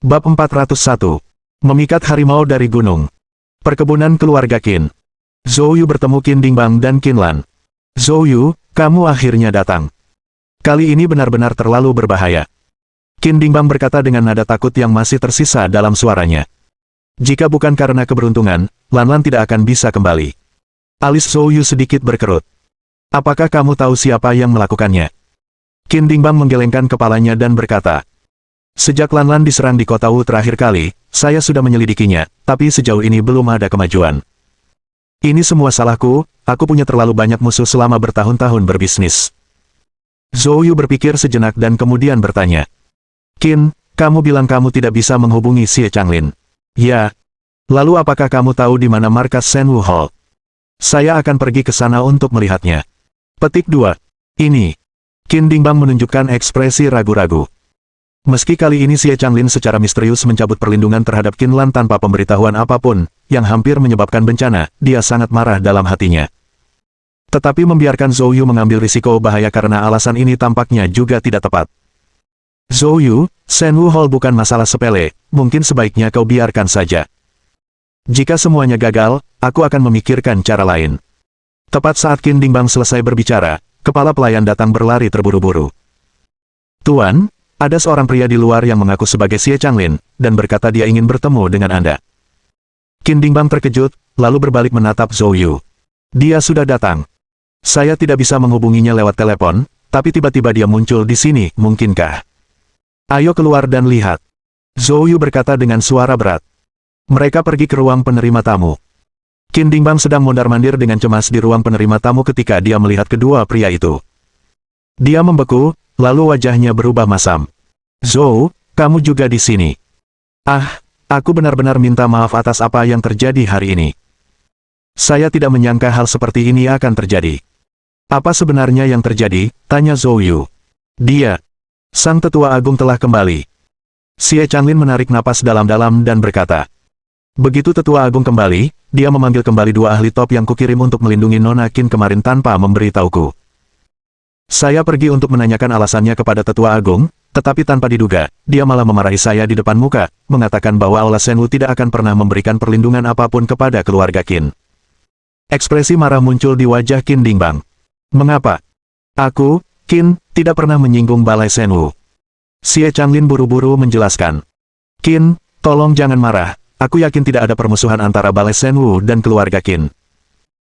Bab 401. Memikat harimau dari gunung. Perkebunan keluarga Qin. Zhou Yu bertemu Qin Dingbang dan Qin Lan. Zhou Yu, kamu akhirnya datang. Kali ini benar-benar terlalu berbahaya. Qin Dingbang berkata dengan nada takut yang masih tersisa dalam suaranya. Jika bukan karena keberuntungan, Lan Lan tidak akan bisa kembali. Alis Zhou Yu sedikit berkerut. Apakah kamu tahu siapa yang melakukannya? Qin Dingbang menggelengkan kepalanya dan berkata, sejak Lan Lan diserang di kota Wu terakhir kali, saya sudah menyelidikinya, tapi sejauh ini belum ada kemajuan. Ini semua salahku, aku punya terlalu banyak musuh selama bertahun-tahun berbisnis. Zhou Yu berpikir sejenak dan kemudian bertanya. Qin, kamu bilang kamu tidak bisa menghubungi Xie Changlin. Ya. Lalu apakah kamu tahu di mana markas Shenwu Hall? Saya akan pergi ke sana untuk melihatnya. Petik 2. Ini. Qin Dingbang menunjukkan ekspresi ragu-ragu. Meski kali ini Xie Changlin secara misterius mencabut perlindungan terhadap Qin Lan tanpa pemberitahuan apapun, yang hampir menyebabkan bencana, dia sangat marah dalam hatinya. Tetapi membiarkan Zhou Yu mengambil risiko bahaya karena alasan ini tampaknya juga tidak tepat. Zhou Yu, Shenwu Hall bukan masalah sepele, mungkin sebaiknya kau biarkan saja. Jika semuanya gagal, aku akan memikirkan cara lain. Tepat saat Qin Dingbang selesai berbicara, kepala pelayan datang berlari terburu-buru. Tuan, ada seorang pria di luar yang mengaku sebagai Xie Changlin, dan berkata dia ingin bertemu dengan Anda. Qin Dingbang terkejut, lalu berbalik menatap Zhou Yu. Dia sudah datang. Saya tidak bisa menghubunginya lewat telepon, tapi tiba-tiba dia muncul di sini, mungkinkah? Ayo keluar dan lihat. Zhou Yu berkata dengan suara berat. Mereka pergi ke ruang penerima tamu. Qin Dingbang sedang mondar-mandir dengan cemas di ruang penerima tamu ketika dia melihat kedua pria itu. Dia membeku, lalu wajahnya berubah masam. Zhou, kamu juga di sini. Ah, aku benar-benar minta maaf atas apa yang terjadi hari ini. Saya tidak menyangka hal seperti ini akan terjadi. Apa sebenarnya yang terjadi? Tanya Zhou Yu. Dia. Sang tetua agung telah kembali. Xie Changlin menarik napas dalam-dalam dan berkata. Begitu tetua agung kembali, dia memanggil kembali dua ahli top yang kukirim untuk melindungi Nona Qin kemarin tanpa memberitahuku. Saya pergi untuk menanyakan alasannya kepada tetua agung, tetapi tanpa diduga, dia malah memarahi saya di depan muka, mengatakan bahwa Aula Shenwu tidak akan pernah memberikan perlindungan apapun kepada keluarga Qin. Ekspresi marah muncul di wajah Qin Dingbang. Mengapa? Aku, Qin, tidak pernah menyinggung balai Shenwu. Xie Changlin buru-buru menjelaskan. Qin, tolong jangan marah, aku yakin tidak ada permusuhan antara balai Shenwu dan keluarga Qin.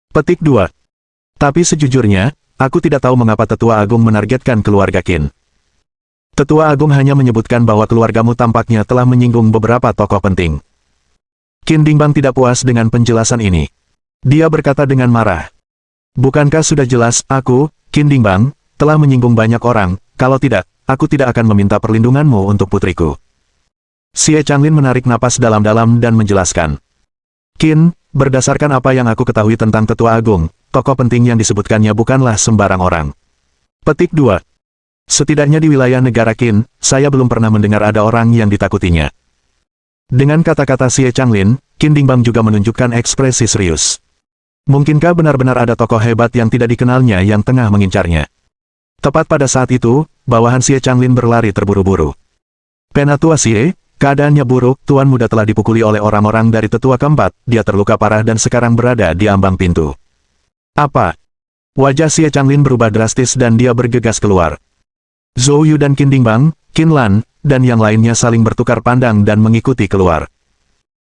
Petik 2. Tapi sejujurnya, aku tidak tahu mengapa Tetua Agung menargetkan keluarga Qin. Tetua Agung hanya menyebutkan bahwa keluargamu tampaknya telah menyinggung beberapa tokoh penting. Qin Dingbang tidak puas dengan penjelasan ini. Dia berkata dengan marah. Bukankah sudah jelas, aku, Qin Dingbang, telah menyinggung banyak orang, kalau tidak, aku tidak akan meminta perlindunganmu untuk putriku. Xie Changlin menarik napas dalam-dalam dan menjelaskan. Qin, berdasarkan apa yang aku ketahui tentang Tetua Agung, tokoh penting yang disebutkannya bukanlah sembarang orang. Petik 2. Setidaknya di wilayah negara Qin, saya belum pernah mendengar ada orang yang ditakutinya. Dengan kata-kata Xie Changlin, Qin Dingbang juga menunjukkan ekspresi serius. Mungkinkah benar-benar ada tokoh hebat yang tidak dikenalnya yang tengah mengincarnya? Tepat pada saat itu, bawahan Xie Changlin berlari terburu-buru. Penatua Xie, keadaannya buruk, Tuan Muda telah dipukuli oleh orang-orang dari tetua keempat, dia terluka parah dan sekarang berada di ambang pintu. Apa? Wajah Xie Changlin berubah drastis dan dia bergegas keluar. Zhou Yu dan Qin Dingbang, Qin Lan, dan yang lainnya saling bertukar pandang dan mengikuti keluar.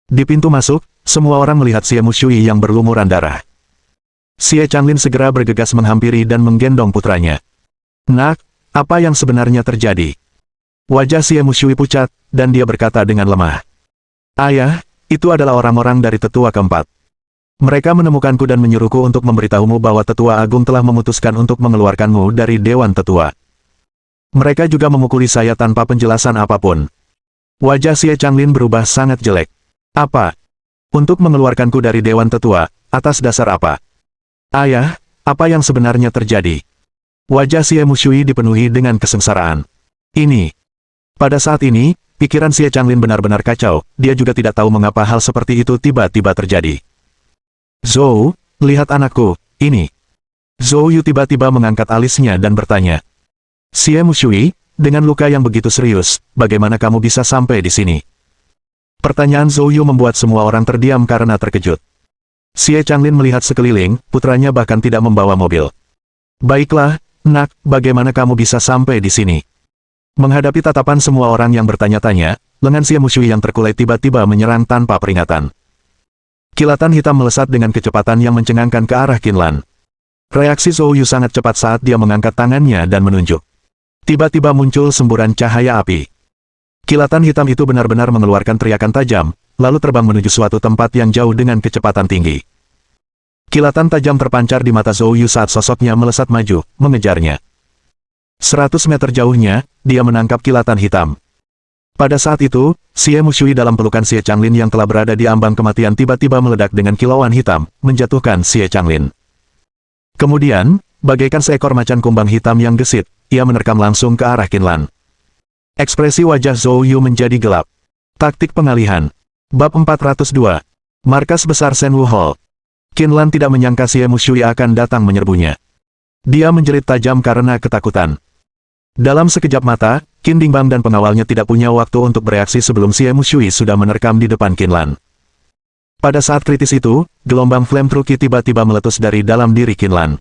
Di pintu masuk, semua orang melihat Xie Mushui yang berlumuran darah. Xie Changlin segera bergegas menghampiri dan menggendong putranya. Nak, apa yang sebenarnya terjadi? Wajah Xie Mushui pucat, dan dia berkata dengan lemah. Ayah, itu adalah orang-orang dari tetua keempat. Mereka menemukanku dan menyuruhku untuk memberitahumu bahwa Tetua Agung telah memutuskan untuk mengeluarkanmu dari Dewan Tetua. Mereka juga memukuli saya tanpa penjelasan apapun. Wajah Xie Changlin berubah sangat jelek. Apa? Untuk mengeluarkanku dari Dewan Tetua, atas dasar apa? Ayah, apa yang sebenarnya terjadi? Wajah Xie Mushui dipenuhi dengan kesengsaraan. Ini. Pada saat ini, pikiran Xie Changlin benar-benar kacau, dia juga tidak tahu mengapa hal seperti itu tiba-tiba terjadi. Zhou, lihat anakku, ini. Zhou Yu tiba-tiba mengangkat alisnya dan bertanya. Xie Mushui, dengan luka yang begitu serius, bagaimana kamu bisa sampai di sini? Pertanyaan Zhou Yu membuat semua orang terdiam karena terkejut. Xie Changlin melihat sekeliling, putranya bahkan tidak membawa mobil. Baiklah, nak, bagaimana kamu bisa sampai di sini? Menghadapi tatapan semua orang yang bertanya-tanya, lengan Xie Mushui yang terkulai tiba-tiba menyerang tanpa peringatan. Kilatan hitam melesat dengan kecepatan yang mencengangkan ke arah Qinlan. Reaksi Zhou Yu sangat cepat saat dia mengangkat tangannya dan menunjuk. Tiba-tiba muncul semburan cahaya api. Kilatan hitam itu benar-benar mengeluarkan teriakan tajam, lalu terbang menuju suatu tempat yang jauh dengan kecepatan tinggi. Kilatan tajam terpancar di mata Zhou Yu saat sosoknya melesat maju, mengejarnya. 100 meter jauhnya, dia menangkap kilatan hitam. Pada saat itu, Xie Mushui dalam pelukan Xie Changlin yang telah berada di ambang kematian tiba-tiba meledak dengan kilauan hitam, menjatuhkan Xie Changlin. Kemudian, bagaikan seekor macan kumbang hitam yang gesit, ia menerkam langsung ke arah Qinlan. Ekspresi wajah Zhou Yu menjadi gelap. Taktik pengalihan. Bab 402. Markas besar Shenwu Hall. Qinlan tidak menyangka Xie Mushui akan datang menyerbunya. Dia menjerit tajam karena ketakutan. Dalam sekejap mata, Qin Dingbang dan pengawalnya tidak punya waktu untuk bereaksi sebelum Xie Mushui sudah menerkam di depan Qinlan. Pada saat kritis itu, gelombang flame truki tiba-tiba meletus dari dalam diri Qinlan.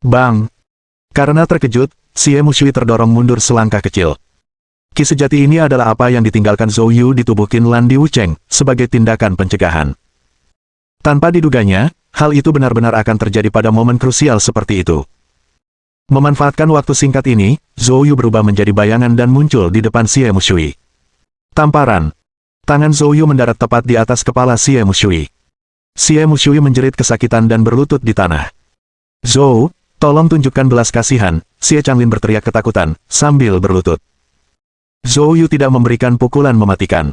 Bang! Karena terkejut, Xie Mushui terdorong mundur selangkah kecil. Ki sejati ini adalah apa yang ditinggalkan Zhou Yu di tubuh Qinlan di Wucheng, sebagai tindakan pencegahan. Tanpa diduganya, hal itu benar-benar akan terjadi pada momen krusial seperti itu. Memanfaatkan waktu singkat ini, Zhou Yu berubah menjadi bayangan dan muncul di depan Xie Mushui. Tamparan. Tangan Zhou Yu mendarat tepat di atas kepala Xie Mushui. Xie Mushui menjerit kesakitan dan berlutut di tanah. Zhou, tolong tunjukkan belas kasihan, Xie Changlin berteriak ketakutan, sambil berlutut. Zhou Yu tidak memberikan pukulan mematikan.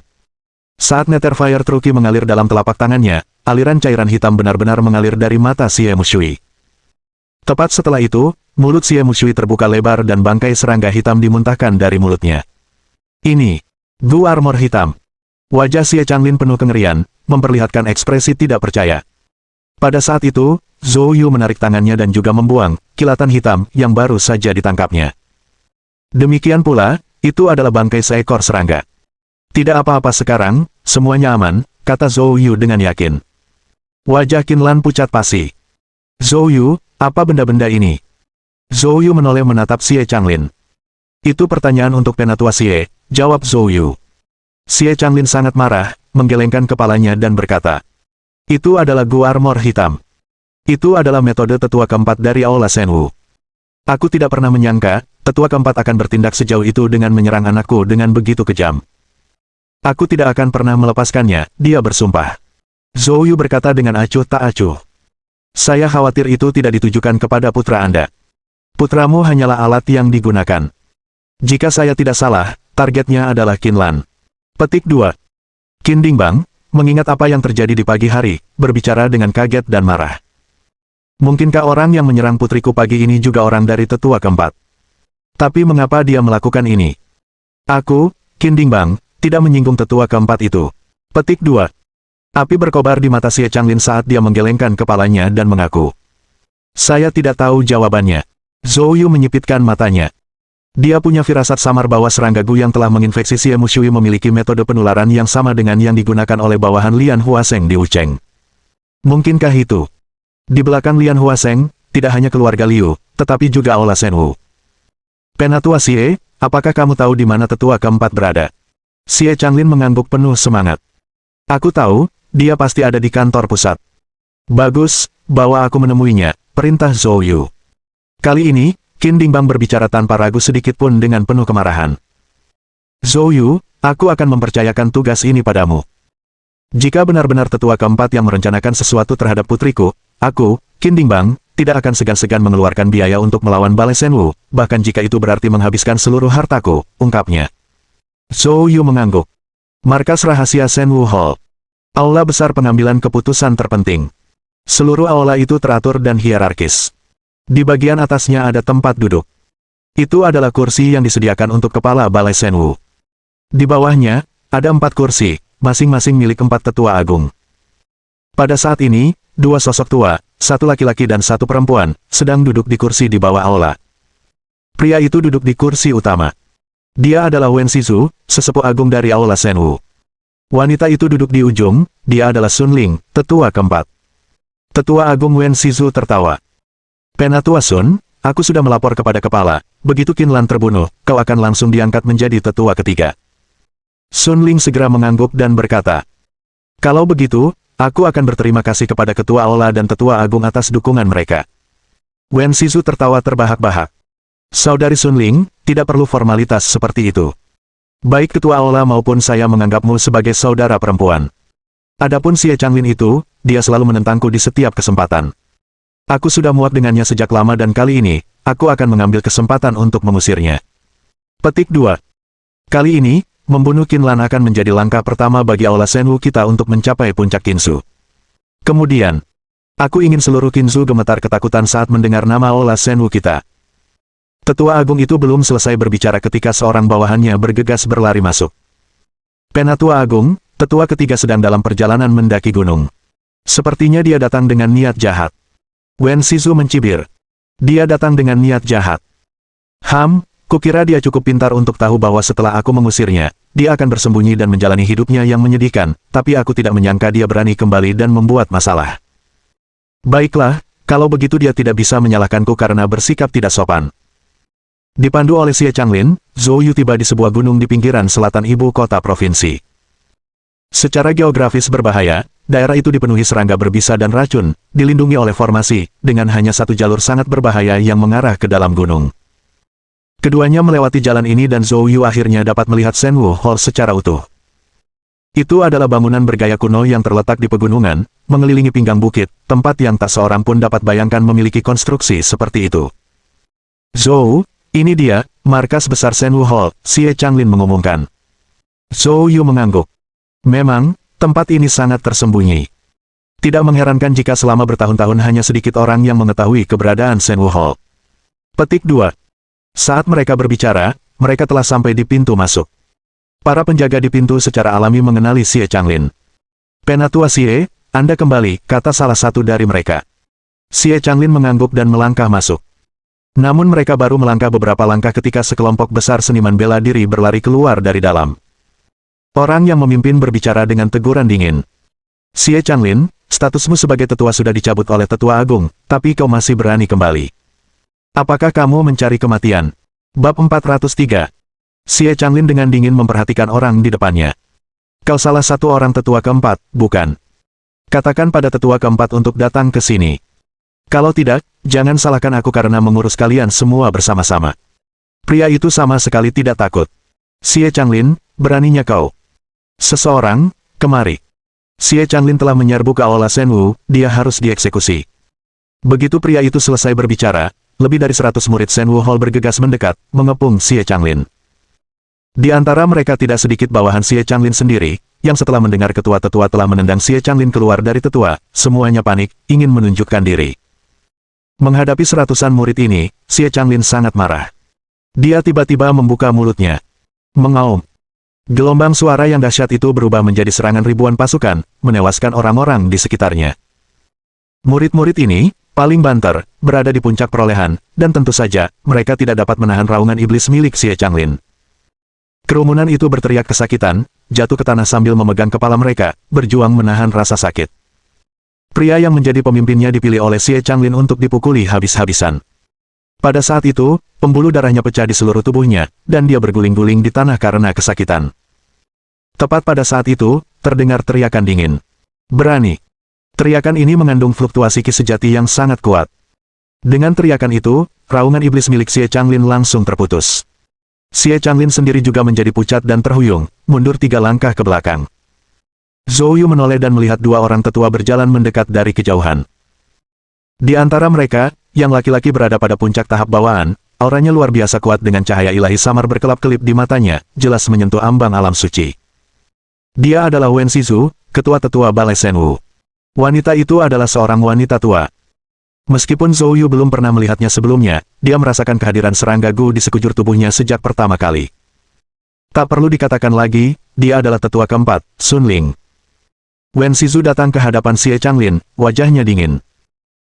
Saat Nether Fire Truki mengalir dalam telapak tangannya, aliran cairan hitam benar-benar mengalir dari mata Xie Mushui. Tepat setelah itu, mulut Xie Mushui terbuka lebar dan bangkai serangga hitam dimuntahkan dari mulutnya. Ini, Gu Armor Hitam. Wajah Xie Changlin penuh kengerian, memperlihatkan ekspresi tidak percaya. Pada saat itu, Zhou Yu menarik tangannya dan juga membuang kilatan hitam yang baru saja ditangkapnya. Demikian pula, itu adalah bangkai seekor serangga. Tidak apa-apa sekarang, semuanya aman, kata Zhou Yu dengan yakin. Wajah Qinlan pucat pasi. Zhou Yu, apa benda-benda ini? Zhou Yu menoleh menatap Xie Changlin. Itu pertanyaan untuk Penatua Xie, jawab Zhou Yu. Xie Changlin sangat marah, menggelengkan kepalanya dan berkata, itu adalah Gu Armor Hitam. Itu adalah metode tetua keempat dari Aula Shenwu. Aku tidak pernah menyangka, tetua keempat akan bertindak sejauh itu dengan menyerang anakku dengan begitu kejam. Aku tidak akan pernah melepaskannya, dia bersumpah. Zhou Yu berkata dengan acuh tak acuh. Saya khawatir itu tidak ditujukan kepada putra Anda. Putramu hanyalah alat yang digunakan. Jika saya tidak salah, targetnya adalah Qinlan. Petik 2. Qin Dingbang, mengingat apa yang terjadi di pagi hari, berbicara dengan kaget dan marah. Mungkinkah orang yang menyerang putriku pagi ini juga orang dari tetua keempat? Tapi mengapa dia melakukan ini? Aku, Qin Dingbang, tidak menyinggung tetua keempat itu. Petik 2. Api berkobar di mata Xie Changlin saat dia menggelengkan kepalanya dan mengaku. Saya tidak tahu jawabannya. Zhou Yu menyipitkan matanya. Dia punya firasat samar bahwa serangga Gu yang telah menginfeksi Xie Mushui memiliki metode penularan yang sama dengan yang digunakan oleh bawahan Lian Huaseng di Wucheng. Mungkinkah itu? Di belakang Lian Huaseng, tidak hanya keluarga Liu, tetapi juga Aula Shenwu. Penatua Xie, apakah kamu tahu di mana tetua keempat berada? Xie Changlin mengangguk penuh semangat. Aku tahu, dia pasti ada di kantor pusat. Bagus, bawa aku menemuinya, perintah Zhou Yu. Kali ini, Qin Dingbang berbicara tanpa ragu sedikit pun dengan penuh kemarahan. Zhou Yu, aku akan mempercayakan tugas ini padamu. Jika benar-benar tetua keempat yang merencanakan sesuatu terhadap putriku, aku, Qin Dingbang, tidak akan segan-segan mengeluarkan biaya untuk melawan Balai Shenwu, bahkan jika itu berarti menghabiskan seluruh hartaku, ungkapnya. Zhou Yu mengangguk. Markas rahasia Shenwu Hall. Aula besar pengambilan keputusan terpenting. Seluruh aula itu teratur dan hierarkis. Di bagian atasnya ada tempat duduk. Itu adalah kursi yang disediakan untuk kepala Balai Shenwu. Di bawahnya, ada 4 kursi, masing-masing milik 4 tetua agung. Pada saat ini, 2 sosok tua, 1 laki-laki dan 1 perempuan, sedang duduk di kursi di bawah aula. Pria itu duduk di kursi utama. Dia adalah Wen Shizu, sesepuh agung dari Aula Shenwu. Wanita itu duduk di ujung, dia adalah Sun Ling, tetua keempat. Tetua Agung Wen Shizu tertawa. Penatua Sun, aku sudah melapor kepada kepala, begitu Qinlan terbunuh, kau akan langsung diangkat menjadi tetua ketiga. Sun Ling segera mengangguk dan berkata, kalau begitu, aku akan berterima kasih kepada Ketua Aula dan Tetua Agung atas dukungan mereka. Wen Shizu tertawa terbahak-bahak. Saudari Sun Ling, tidak perlu formalitas seperti itu. Baik Ketua Aula maupun saya menganggapmu sebagai saudara perempuan. Adapun Xie Changlin itu, dia selalu menentangku di setiap kesempatan. Aku sudah muak dengannya sejak lama dan kali ini, aku akan mengambil kesempatan untuk mengusirnya. Petik 2. Kali ini, membunuh Qinlan akan menjadi langkah pertama bagi Aula Shenwu kita untuk mencapai puncak Qinsu. Kemudian, aku ingin seluruh Qinsu gemetar ketakutan saat mendengar nama Aula Shenwu kita. Tetua Agung itu belum selesai berbicara ketika seorang bawahannya bergegas berlari masuk. Penatua Agung, tetua ketiga sedang dalam perjalanan mendaki gunung. Sepertinya dia datang dengan niat jahat. Wen Shizu mencibir. Dia datang dengan niat jahat. Kukira dia cukup pintar untuk tahu bahwa setelah aku mengusirnya, dia akan bersembunyi dan menjalani hidupnya yang menyedihkan, tapi aku tidak menyangka dia berani kembali dan membuat masalah. Baiklah, kalau begitu dia tidak bisa menyalahkanku karena bersikap tidak sopan. Dipandu oleh Xie Changlin, Zhou Yu tiba di sebuah gunung di pinggiran selatan ibu kota provinsi. Secara geografis berbahaya, daerah itu dipenuhi serangga berbisa dan racun, dilindungi oleh formasi, dengan hanya satu jalur sangat berbahaya yang mengarah ke dalam gunung. Keduanya melewati jalan ini dan Zhou Yu akhirnya dapat melihat Shenwu Hall secara utuh. Itu adalah bangunan bergaya kuno yang terletak di pegunungan, mengelilingi pinggang bukit, tempat yang tak seorang pun dapat bayangkan memiliki konstruksi seperti itu. Zhou, ini dia, markas besar Shenwu Hall, Xie Changlin mengumumkan. Zhou Yu mengangguk. Memang, tempat ini sangat tersembunyi. Tidak mengherankan jika selama bertahun-tahun hanya sedikit orang yang mengetahui keberadaan Shenwu Hall. Petik 2. Saat mereka berbicara, mereka telah sampai di pintu masuk. Para penjaga di pintu secara alami mengenali Xie Changlin. Penatua Xie, Anda kembali, kata salah satu dari mereka. Xie Changlin mengangguk dan melangkah masuk. Namun mereka baru melangkah beberapa langkah ketika sekelompok besar seniman bela diri berlari keluar dari dalam. Orang yang memimpin berbicara dengan teguran dingin. Xie Changlin, statusmu sebagai tetua sudah dicabut oleh Tetua Agung, tapi kau masih berani kembali. Apakah kamu mencari kematian? Bab 403. Xie Changlin dengan dingin memperhatikan orang di depannya. Kau salah satu orang tetua keempat, bukan? Katakan pada tetua keempat untuk datang ke sini. Kalau tidak, jangan salahkan aku karena mengurus kalian semua bersama-sama. Pria itu sama sekali tidak takut. Xie Changlin, beraninya kau. Seseorang, kemari. Xie Changlin telah menyerbu ke Aula Shenwu, dia harus dieksekusi. Begitu pria itu selesai berbicara, lebih dari 100 murid Shenwu Hall bergegas mendekat, mengepung Xie Changlin. Di antara mereka tidak sedikit bawahan Xie Changlin sendiri, yang setelah mendengar ketua tetua telah menendang Xie Changlin keluar dari tetua, semuanya panik, ingin menunjukkan diri. Menghadapi seratusan murid ini, Xie Changlin sangat marah. Dia tiba-tiba membuka mulutnya. Mengaum. Gelombang suara yang dahsyat itu berubah menjadi serangan ribuan pasukan, menewaskan orang-orang di sekitarnya. Murid-murid ini, paling banter, berada di puncak perolehan, dan tentu saja, mereka tidak dapat menahan raungan iblis milik Xie Changlin. Kerumunan itu berteriak kesakitan, jatuh ke tanah sambil memegang kepala mereka, berjuang menahan rasa sakit. Pria yang menjadi pemimpinnya dipilih oleh Xie Changlin untuk dipukuli habis-habisan. Pada saat itu, pembuluh darahnya pecah di seluruh tubuhnya, dan dia berguling-guling di tanah karena kesakitan. Tepat pada saat itu, terdengar teriakan dingin. Berani. Teriakan ini mengandung fluktuasi ki sejati yang sangat kuat. Dengan teriakan itu, raungan iblis milik Xie Changlin langsung terputus. Xie Changlin sendiri juga menjadi pucat dan terhuyung, mundur 3 langkah ke belakang. Zhou Yu menoleh dan melihat 2 orang tetua berjalan mendekat dari kejauhan. Di antara mereka, yang laki-laki berada pada puncak tahap bawaan, auranya luar biasa kuat dengan cahaya ilahi samar berkelap-kelip di matanya, jelas menyentuh ambang alam suci. Dia adalah Wen Shizu, ketua tetua Balai Shenwu. Wanita itu adalah seorang wanita tua. Meskipun Zhou Yu belum pernah melihatnya sebelumnya, dia merasakan kehadiran serangga Gu di sekujur tubuhnya sejak pertama kali. Tak perlu dikatakan lagi, dia adalah tetua keempat, Sun Ling. Wen Shizu datang ke hadapan Xie Changlin, wajahnya dingin.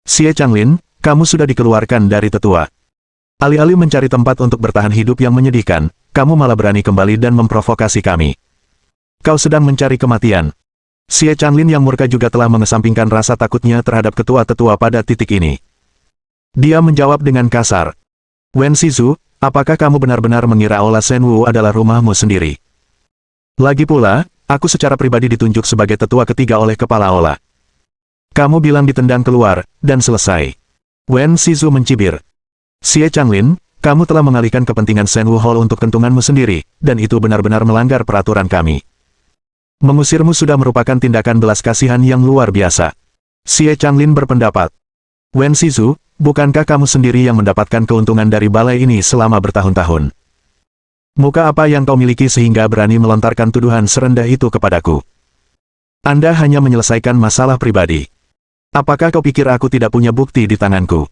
Xie Changlin, kamu sudah dikeluarkan dari tetua. Alih-alih mencari tempat untuk bertahan hidup yang menyedihkan, kamu malah berani kembali dan memprovokasi kami. kau sedang mencari kematian. Xie Changlin yang murka juga telah mengesampingkan rasa takutnya terhadap ketua-tetua pada titik ini. Dia menjawab dengan kasar. Wen Shizu, apakah kamu benar-benar mengira Aula Shenwu adalah rumahmu sendiri? Lagi pula, aku secara pribadi ditunjuk sebagai tetua ketiga oleh kepala Aula. Kamu bilang ditendang keluar, dan selesai. Wen Shizu mencibir. Xie Changlin, kamu telah mengalihkan kepentingan Shenwu Hall untuk kentunganmu sendiri, dan itu benar-benar melanggar peraturan kami. Mengusirmu sudah merupakan tindakan belas kasihan yang luar biasa. Xie Changlin berpendapat. Wen Shizu, bukankah kamu sendiri yang mendapatkan keuntungan dari balai ini selama bertahun-tahun? Muka apa yang kau miliki sehingga berani melontarkan tuduhan serendah itu kepadaku? Anda hanya menyelesaikan masalah pribadi. Apakah kau pikir aku tidak punya bukti di tanganku?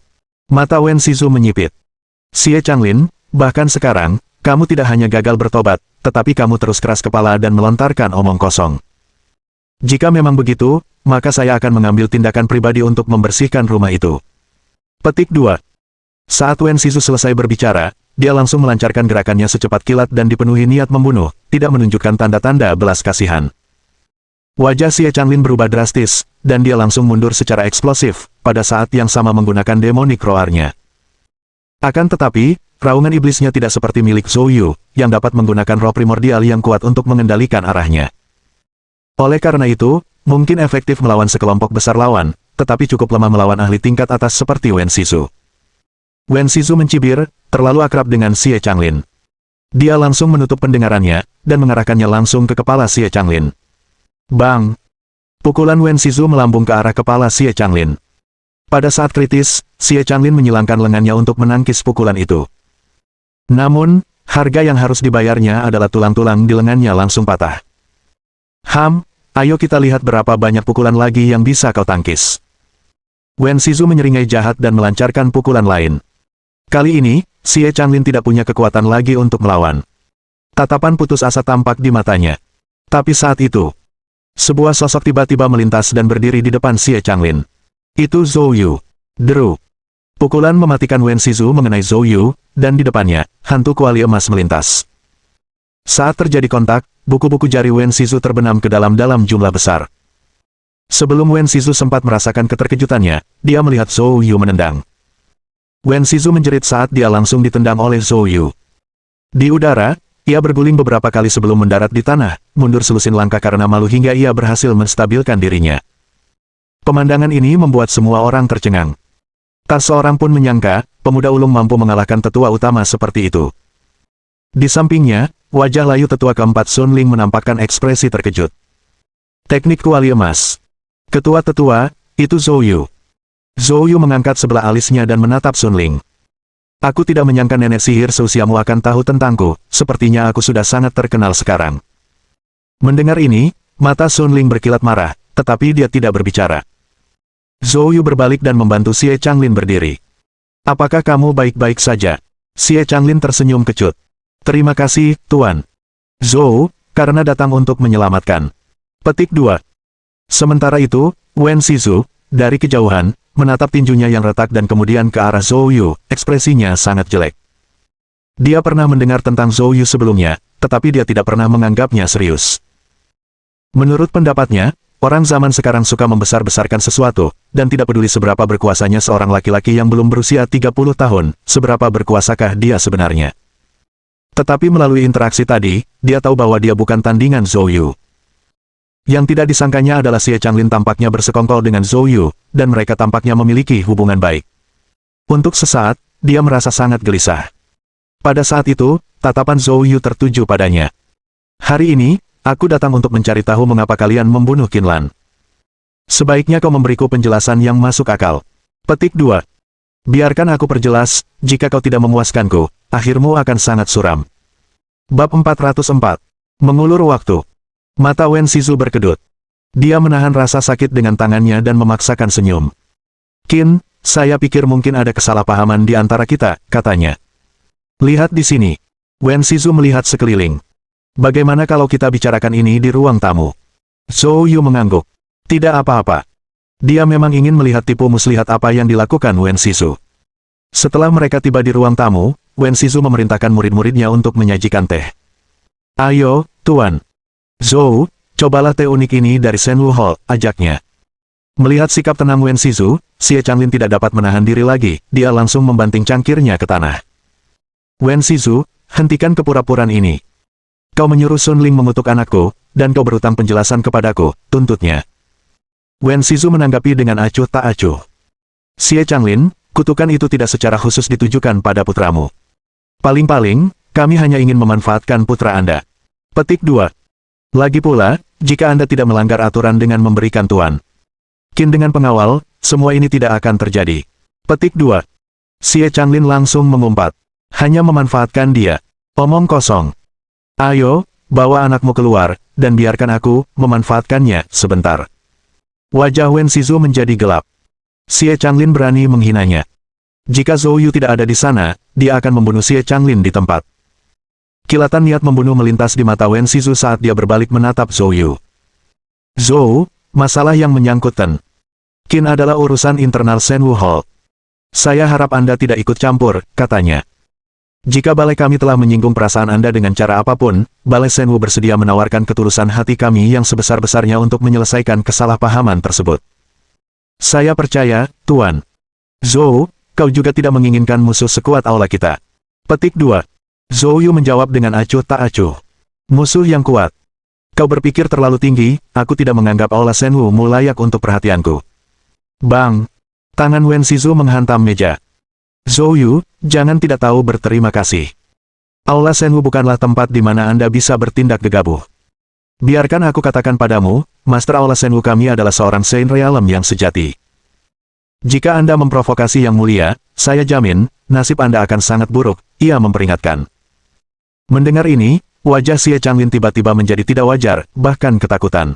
Mata Wen Shizu menyipit. Xie Changlin, bahkan sekarang, kamu tidak hanya gagal bertobat, tetapi kamu terus keras kepala dan melontarkan omong kosong. Jika memang begitu, maka saya akan mengambil tindakan pribadi untuk membersihkan rumah itu. Petik 2. Saat Wen Shizu selesai berbicara, dia langsung melancarkan gerakannya secepat kilat dan dipenuhi niat membunuh, tidak menunjukkan tanda-tanda belas kasihan. Wajah Xie Changlin berubah drastis, dan dia langsung mundur secara eksplosif, pada saat yang sama menggunakan demonic roar-nya. Akan tetapi, raungan iblisnya tidak seperti milik Zhou Yu, yang dapat menggunakan roh primordial yang kuat untuk mengendalikan arahnya. Oleh karena itu, mungkin efektif melawan sekelompok besar lawan, tetapi cukup lemah melawan ahli tingkat atas seperti Wen Shizu. Wen Shizu mencibir, terlalu akrab dengan Xie Changlin. Dia langsung menutup pendengarannya, dan mengarahkannya langsung ke kepala Xie Changlin. Bang! Pukulan Wen Shizu melambung ke arah kepala Xie Changlin. Pada saat kritis, Xie Changlin menyilangkan lengannya untuk menangkis pukulan itu. Namun, harga yang harus dibayarnya adalah tulang-tulang di lengannya langsung patah. Ayo kita lihat berapa banyak pukulan lagi yang bisa kau tangkis. Wen Shizu menyeringai jahat dan melancarkan pukulan lain. Kali ini, Xie Changlin tidak punya kekuatan lagi untuk melawan. Tatapan putus asa tampak di matanya. Tapi saat itu, sebuah sosok tiba-tiba melintas dan berdiri di depan Xie Changlin. Itu Zhou Yu. Deru. Pukulan mematikan Wen Shizu mengenai Zhou Yu, dan di depannya, hantu kuali emas melintas. Saat terjadi kontak, buku-buku jari Wen Shizu terbenam ke dalam jumlah besar. Sebelum Wen Shizu sempat merasakan keterkejutannya, dia melihat Zhou Yu menendang. Wen Shizu menjerit saat dia langsung ditendang oleh Zhou Yu. Di udara, ia berguling beberapa kali sebelum mendarat di tanah, mundur selusin langkah karena malu hingga ia berhasil menstabilkan dirinya. Pemandangan ini membuat semua orang tercengang. Tak seorang pun menyangka, pemuda ulung mampu mengalahkan tetua utama seperti itu. Di sampingnya, wajah layu tetua keempat Sun Ling menampakkan ekspresi terkejut. Teknik kuali emas. Ketua-tetua, itu Zhou Yu. Zhou Yu mengangkat sebelah alisnya dan menatap Sun Ling. Aku tidak menyangka nenek sihir seusiamu akan tahu tentangku, sepertinya aku sudah sangat terkenal sekarang. Mendengar ini, mata Sun Ling berkilat marah, tetapi dia tidak berbicara. Zhou Yu berbalik dan membantu Xie Changlin berdiri. Apakah kamu baik-baik saja? Xie Changlin tersenyum kecut. Terima kasih, Tuan. Zhou, karena datang untuk menyelamatkan. Petik 2. Sementara itu, Wen Shizu, dari kejauhan, menatap tinjunya yang retak dan kemudian ke arah Zhou Yu, ekspresinya sangat jelek. Dia pernah mendengar tentang Zhou Yu sebelumnya, tetapi dia tidak pernah menganggapnya serius. Menurut pendapatnya, orang zaman sekarang suka membesar-besarkan sesuatu, dan tidak peduli seberapa berkuasanya seorang laki-laki yang belum berusia 30 tahun, seberapa berkuasakah dia sebenarnya. Tetapi melalui interaksi tadi, dia tahu bahwa dia bukan tandingan Zhou Yu. Yang tidak disangkanya adalah Xie Changlin tampaknya bersekongkol dengan Zhou Yu, dan mereka tampaknya memiliki hubungan baik. Untuk sesaat, dia merasa sangat gelisah. Pada saat itu, tatapan Zhou Yu tertuju padanya. Hari ini, aku datang untuk mencari tahu mengapa kalian membunuh Qinlan. Sebaiknya kau memberiku penjelasan yang masuk akal. Petik 2. Biarkan aku perjelas, jika kau tidak memuaskanku, akhirmu akan sangat suram. Bab 404. Mengulur waktu. Mata Wen Shizu berkedut. Dia menahan rasa sakit dengan tangannya dan memaksakan senyum. Qin, saya pikir mungkin ada kesalahpahaman di antara kita, katanya. Lihat di sini. Wen Shizu melihat sekeliling. Bagaimana kalau kita bicarakan ini di ruang tamu? Zhou Yu mengangguk. Tidak apa-apa. Dia memang ingin melihat tipu muslihat apa yang dilakukan Wen Shizu. Setelah mereka tiba di ruang tamu, Wen Shizu memerintahkan murid-muridnya untuk menyajikan teh. Ayo, Tuan. Zhou, cobalah teh unik ini dari Shenwu Hall, ajaknya. Melihat sikap tenang Wen Shizu, Xie Changlin tidak dapat menahan diri lagi, dia langsung membanting cangkirnya ke tanah. Wen Shizu, hentikan kepura-puraan ini. Kau menyuruh Sun Ling mengutuk anakku, dan kau berutang penjelasan kepadaku, tuntutnya. Wen Shizu menanggapi dengan acuh tak acuh. Xie Changlin, kutukan itu tidak secara khusus ditujukan pada putramu. Paling-paling, kami hanya ingin memanfaatkan putra Anda. Petik 2. Lagi pula, jika Anda tidak melanggar aturan dengan memberikan tuan Qin dengan pengawal, semua ini tidak akan terjadi. Petik 2. Xie Changlin langsung mengumpat. Hanya memanfaatkan dia. Omong kosong. Ayo, bawa anakmu keluar, dan biarkan aku memanfaatkannya sebentar. Wajah Wen Shizu menjadi gelap. Xie Changlin berani menghinanya. Jika Zhou Yu tidak ada di sana, dia akan membunuh Xie Changlin di tempat. Kilatan niat membunuh melintas di mata Wen Shizu saat dia berbalik menatap Zhou Yu. Zhou, masalah yang menyangkut Ten Qin adalah urusan internal Shenwu Hall. Saya harap Anda tidak ikut campur, katanya. Jika balai kami telah menyinggung perasaan Anda dengan cara apapun, balai Shenwu bersedia menawarkan ketulusan hati kami yang sebesar-besarnya untuk menyelesaikan kesalahpahaman tersebut. Saya percaya, Tuan. Zhou, kau juga tidak menginginkan musuh sekuat aula kita. Petik 2. Zhou Yu menjawab dengan acuh tak acuh. Musuh yang kuat. Kau berpikir terlalu tinggi, aku tidak menganggap aula Shenwu mu layak untuk perhatianku. Bang! Tangan Wen Shizu menghantam meja. Zhou Yu, jangan tidak tahu berterima kasih. Aula Shenwu bukanlah tempat di mana Anda bisa bertindak gegabah. Biarkan aku katakan padamu, Master Aula Shenwu kami adalah seorang Saint Realm yang sejati. Jika Anda memprovokasi yang mulia, saya jamin, nasib Anda akan sangat buruk, ia memperingatkan. Mendengar ini, wajah Xie Changlin tiba-tiba menjadi tidak wajar, bahkan ketakutan.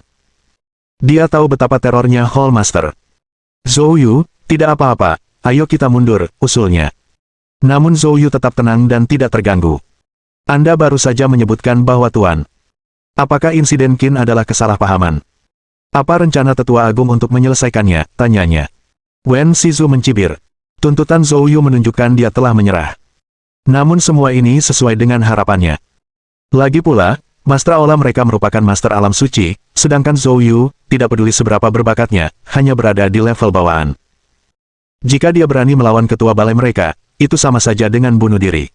Dia tahu betapa terornya Hall Master. Zhou Yu, tidak apa-apa, ayo kita mundur, usulnya. Namun Zhou Yu tetap tenang dan tidak terganggu. Anda baru saja menyebutkan bahwa Tuan. Apakah insiden Qin adalah kesalahpahaman? Apa rencana Tetua Agung untuk menyelesaikannya, tanyanya. Wen Shizu mencibir. Tuntutan Zhou Yu menunjukkan dia telah menyerah. Namun semua ini sesuai dengan harapannya. Lagi pula, Master Aula mereka merupakan Master Alam Suci, sedangkan Zhou Yu, tidak peduli seberapa berbakatnya, hanya berada di level bawahan. Jika dia berani melawan ketua balai mereka, itu sama saja dengan bunuh diri.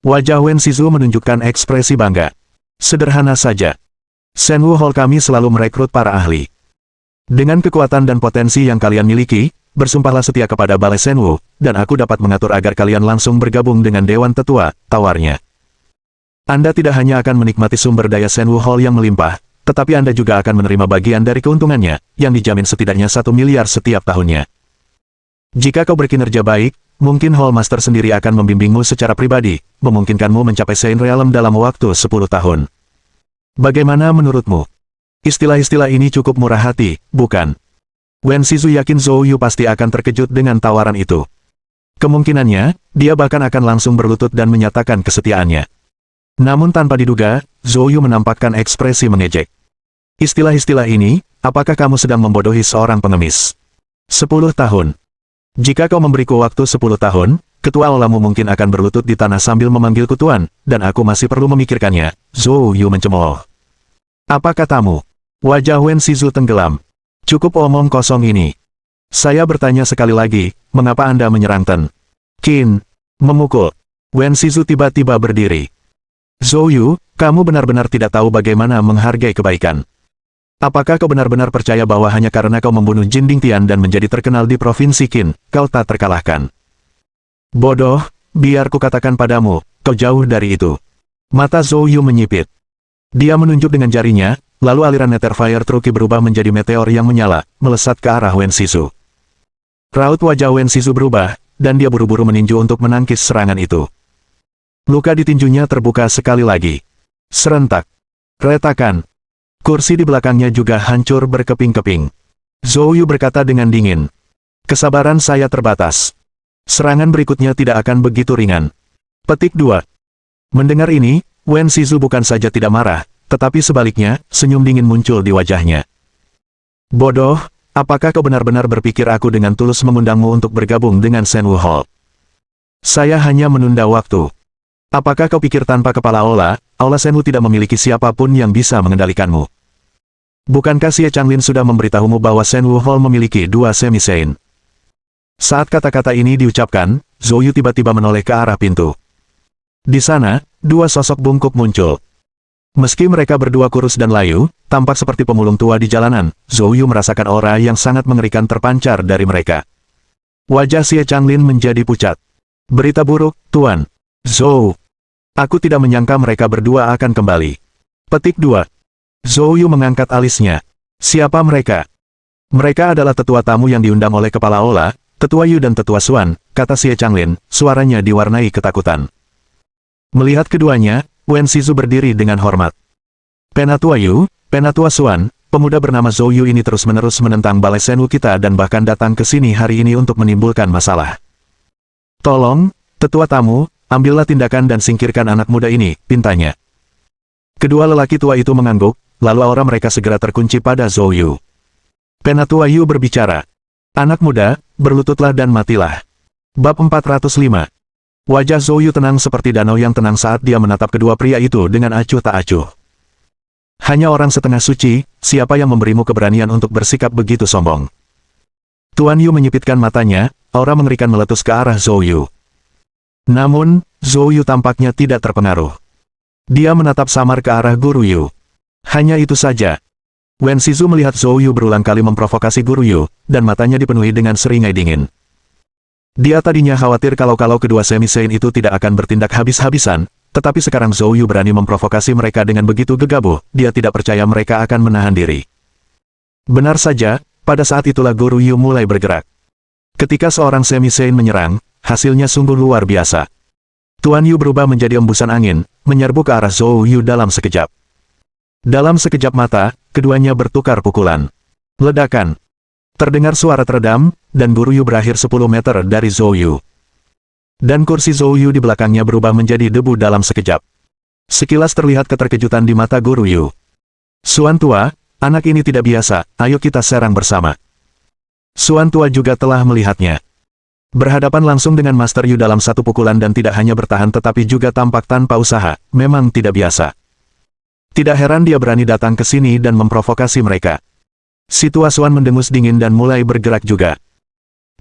Wajah Wen Shizu menunjukkan ekspresi bangga. Sederhana saja. Shenwu Hall kami selalu merekrut para ahli. Dengan kekuatan dan potensi yang kalian miliki, bersumpahlah setia kepada balai Shenwu, dan aku dapat mengatur agar kalian langsung bergabung dengan Dewan Tetua, tawarnya. Anda tidak hanya akan menikmati sumber daya Shenwu Hall yang melimpah, tetapi Anda juga akan menerima bagian dari keuntungannya, yang dijamin setidaknya 1 miliar setiap tahunnya. Jika kau berkinerja baik, mungkin Hall Master sendiri akan membimbingmu secara pribadi, memungkinkanmu mencapai Saint Realm dalam waktu 10 tahun. Bagaimana menurutmu? Istilah-istilah ini cukup murah hati, bukan? Wen Shizu yakin Zhou Yu pasti akan terkejut dengan tawaran itu. Kemungkinannya, dia bahkan akan langsung berlutut dan menyatakan kesetiaannya. Namun tanpa diduga, Zhou Yu menampakkan ekspresi mengejek. Istilah-istilah ini, apakah kamu sedang membodohi seorang pengemis? 10 tahun. Jika kau memberiku waktu 10 tahun, ketua aulamu mungkin akan berlutut di tanah sambil memanggilku tuan, dan aku masih perlu memikirkannya, Zhou Yu mencemooh. Apa katamu? Wajah Wen Shizu tenggelam. Cukup omong kosong ini. Saya bertanya sekali lagi, mengapa Anda menyerang Ten Qin? Memukul. Wen Shizu tiba-tiba berdiri. Zhou Yu, kamu benar-benar tidak tahu bagaimana menghargai kebaikan. Apakah kau benar-benar percaya bahwa hanya karena kau membunuh Jin Dingtian dan menjadi terkenal di Provinsi Qin, kau tak terkalahkan? Bodoh, biar ku katakan padamu, kau jauh dari itu. Mata Zhou Yu menyipit. Dia menunjuk dengan jarinya, lalu aliran Nether Fire Truki berubah menjadi meteor yang menyala, melesat ke arah Wen Shizu. Raut wajah Wen Shizu berubah, dan dia buru-buru meninju untuk menangkis serangan itu. Luka di tinjunya terbuka sekali lagi. Serentak. Retakan. Kursi di belakangnya juga hancur berkeping-keping. Zhou Yu berkata dengan dingin. Kesabaran saya terbatas. Serangan berikutnya tidak akan begitu ringan. Petik 2. Mendengar ini, Wen Shizu bukan saja tidak marah, tetapi sebaliknya, senyum dingin muncul di wajahnya. Bodoh, apakah kau benar-benar berpikir aku dengan tulus mengundangmu untuk bergabung dengan Shenwu Hall? Saya hanya menunda waktu. Apakah kau pikir tanpa kepala Aula Shenwu tidak memiliki siapapun yang bisa mengendalikanmu. Bukankah Xie Changlin sudah memberitahumu bahwa Shenwu Hall memiliki 2 semi-saint? Saat kata-kata ini diucapkan, Zhou Yu tiba-tiba menoleh ke arah pintu. Di sana, 2 sosok bungkuk muncul. Meski mereka berdua kurus dan layu, tampak seperti pemulung tua di jalanan, Zhou Yu merasakan aura yang sangat mengerikan terpancar dari mereka. Wajah Xie Changlin menjadi pucat. Berita buruk, Tuan. Zhou. Aku tidak menyangka mereka berdua akan kembali. Petik 2. Zhou Yu mengangkat alisnya. Siapa mereka? Mereka adalah tetua tamu yang diundang oleh Kepala Aula, Tetua Yu dan Tetua Xuan, kata Xie Changlin, suaranya diwarnai ketakutan. Melihat keduanya, Wen Shizu berdiri dengan hormat. Penatua Yu, Penatua Xuan, pemuda bernama Zhou Yu ini terus-menerus menentang Balai Shenwu kita dan bahkan datang ke sini hari ini untuk menimbulkan masalah. Tolong, tetua tamu, ambillah tindakan dan singkirkan anak muda ini, pintanya. Kedua lelaki tua itu mengangguk, lalu aura mereka segera terkunci pada Zhou Yu. Penatua Yu berbicara. Anak muda, berlututlah dan matilah. Bab 405. Wajah Zhou Yu tenang seperti danau yang tenang saat dia menatap kedua pria itu dengan acuh tak acuh. Hanya orang setengah suci, siapa yang memberimu keberanian untuk bersikap begitu sombong? Tuan Yu menyipitkan matanya, aura mengerikan meletus ke arah Zhou Yu. Namun, Zhou Yu tampaknya tidak terpengaruh. Dia menatap samar ke arah Guru Yu. Hanya itu saja. Wen Shizu melihat Zhou Yu berulang kali memprovokasi Guru Yu, dan matanya dipenuhi dengan seringai dingin. Dia tadinya khawatir kalau kedua semi-saint itu tidak akan bertindak habis-habisan, tetapi sekarang Zhou Yu berani memprovokasi mereka dengan begitu gegabah, dia tidak percaya mereka akan menahan diri. Benar saja, pada saat itulah Guru Yu mulai bergerak. Ketika seorang semi-saint menyerang, hasilnya sungguh luar biasa. Tuan Yu berubah menjadi embusan angin, menyerbu ke arah Zhou Yu dalam sekejap. Dalam sekejap mata, keduanya bertukar pukulan. Ledakan. Terdengar suara teredam, dan Guru Yu berakhir 10 meter dari Zhou Yu. Dan kursi Zhou Yu di belakangnya berubah menjadi debu dalam sekejap. Sekilas terlihat keterkejutan di mata Guru Yu. Xuan tua, anak ini tidak biasa, ayo kita serang bersama. Xuan tua juga telah melihatnya. Berhadapan langsung dengan Master Yu dalam satu pukulan dan tidak hanya bertahan tetapi juga tampak tanpa usaha, memang tidak biasa. Tidak heran dia berani datang ke sini dan memprovokasi mereka. Si tua Xuan mendengus dingin dan mulai bergerak juga.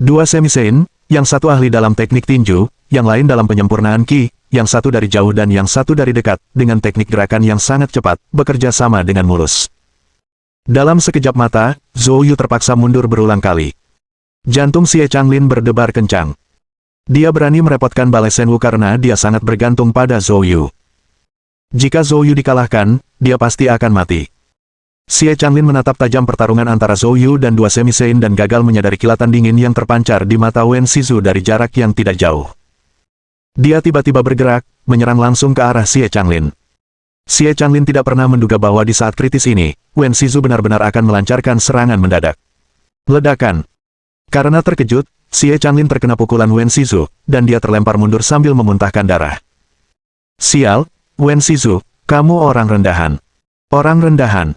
2 semi-saint, yang satu ahli dalam teknik tinju, yang lain dalam penyempurnaan Qi, yang satu dari jauh dan yang satu dari dekat, dengan teknik gerakan yang sangat cepat, bekerja sama dengan mulus. Dalam sekejap mata, Zhou Yu terpaksa mundur berulang kali. Jantung Xie Changlin berdebar kencang. Dia berani merepotkan Balai Shenwu karena dia sangat bergantung pada Zhou Yu. Jika Zhou Yu dikalahkan, dia pasti akan mati. Xie Changlin menatap tajam pertarungan antara Zhou Yu dan 2 semi-saint dan gagal menyadari kilatan dingin yang terpancar di mata Wen Shizu dari jarak yang tidak jauh. Dia tiba-tiba bergerak, menyerang langsung ke arah Xie Changlin. Xie Changlin tidak pernah menduga bahwa di saat kritis ini, Wen Shizu benar-benar akan melancarkan serangan mendadak. Ledakan. Karena terkejut, Xie Changlin terkena pukulan Wen Shizu, dan dia terlempar mundur sambil memuntahkan darah. Sial, Wen Shizu, kamu orang rendahan. Orang rendahan.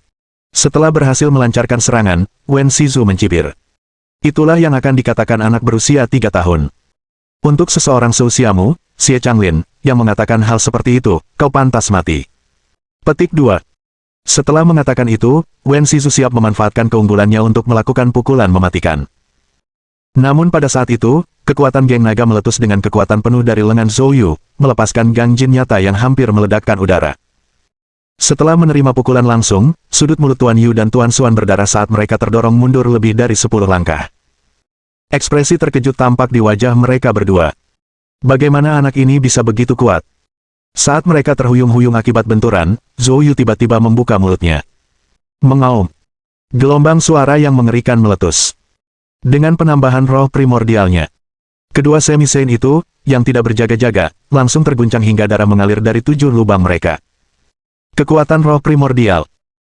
Setelah berhasil melancarkan serangan, Wen Shizu mencibir. Itulah yang akan dikatakan anak berusia 3 tahun. Untuk seseorang seusiamu, Xie Changlin, yang mengatakan hal seperti itu, kau pantas mati. Petik 2. Setelah mengatakan itu, Wen Shizu siap memanfaatkan keunggulannya untuk melakukan pukulan mematikan. Namun pada saat itu, kekuatan Geng Naga meletus dengan kekuatan penuh dari lengan Zhou Yu, melepaskan Gang Jin nyata yang hampir meledakkan udara. Setelah menerima pukulan langsung, sudut mulut Tuan Yu dan Tuan Xuan berdarah saat mereka terdorong mundur lebih dari 10 langkah. Ekspresi terkejut tampak di wajah mereka berdua. Bagaimana anak ini bisa begitu kuat? Saat mereka terhuyung-huyung akibat benturan, Zhou Yu tiba-tiba membuka mulutnya. Mengaum. Gelombang suara yang mengerikan meletus. Dengan penambahan roh primordialnya. Kedua semi-saint itu, yang tidak berjaga-jaga, langsung terguncang hingga darah mengalir dari 7 lubang mereka. Kekuatan roh primordial.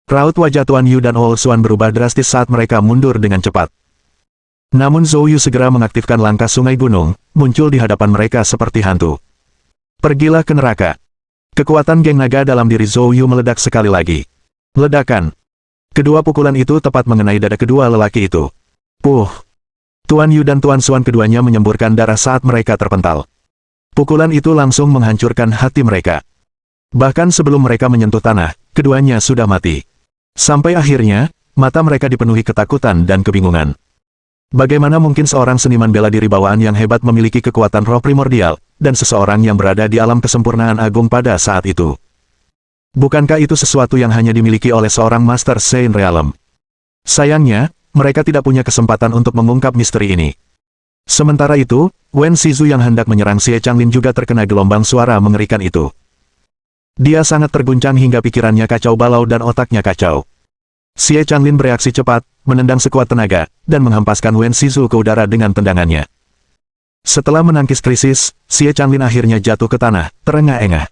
Raut wajah Tuan Yu dan Old Xuan berubah drastis saat mereka mundur dengan cepat. Namun Zhou Yu segera mengaktifkan langkah sungai gunung, muncul di hadapan mereka seperti hantu. Pergilah ke neraka. Kekuatan Geng Naga dalam diri Zhou Yu meledak sekali lagi. Ledakan. Kedua pukulan itu tepat mengenai dada kedua lelaki itu. Puh. Tuan Yu dan Tuan Xuan keduanya menyemburkan darah saat mereka terpental. Pukulan itu langsung menghancurkan hati mereka. Bahkan sebelum mereka menyentuh tanah, keduanya sudah mati. Sampai akhirnya, mata mereka dipenuhi ketakutan dan kebingungan. Bagaimana mungkin seorang seniman bela diri bawaan yang hebat memiliki kekuatan roh primordial, dan seseorang yang berada di alam kesempurnaan agung pada saat itu? Bukankah itu sesuatu yang hanya dimiliki oleh seorang Master Saint Realm? Sayangnya, mereka tidak punya kesempatan untuk mengungkap misteri ini. Sementara itu, Wen Shizu yang hendak menyerang Xie Changlin juga terkena gelombang suara mengerikan itu. Dia sangat terguncang hingga pikirannya kacau balau dan otaknya kacau. Xie Changlin bereaksi cepat, menendang sekuat tenaga, dan menghempaskan Wen Shizu ke udara dengan tendangannya. Setelah menangkis krisis, Xie Changlin akhirnya jatuh ke tanah, terengah-engah.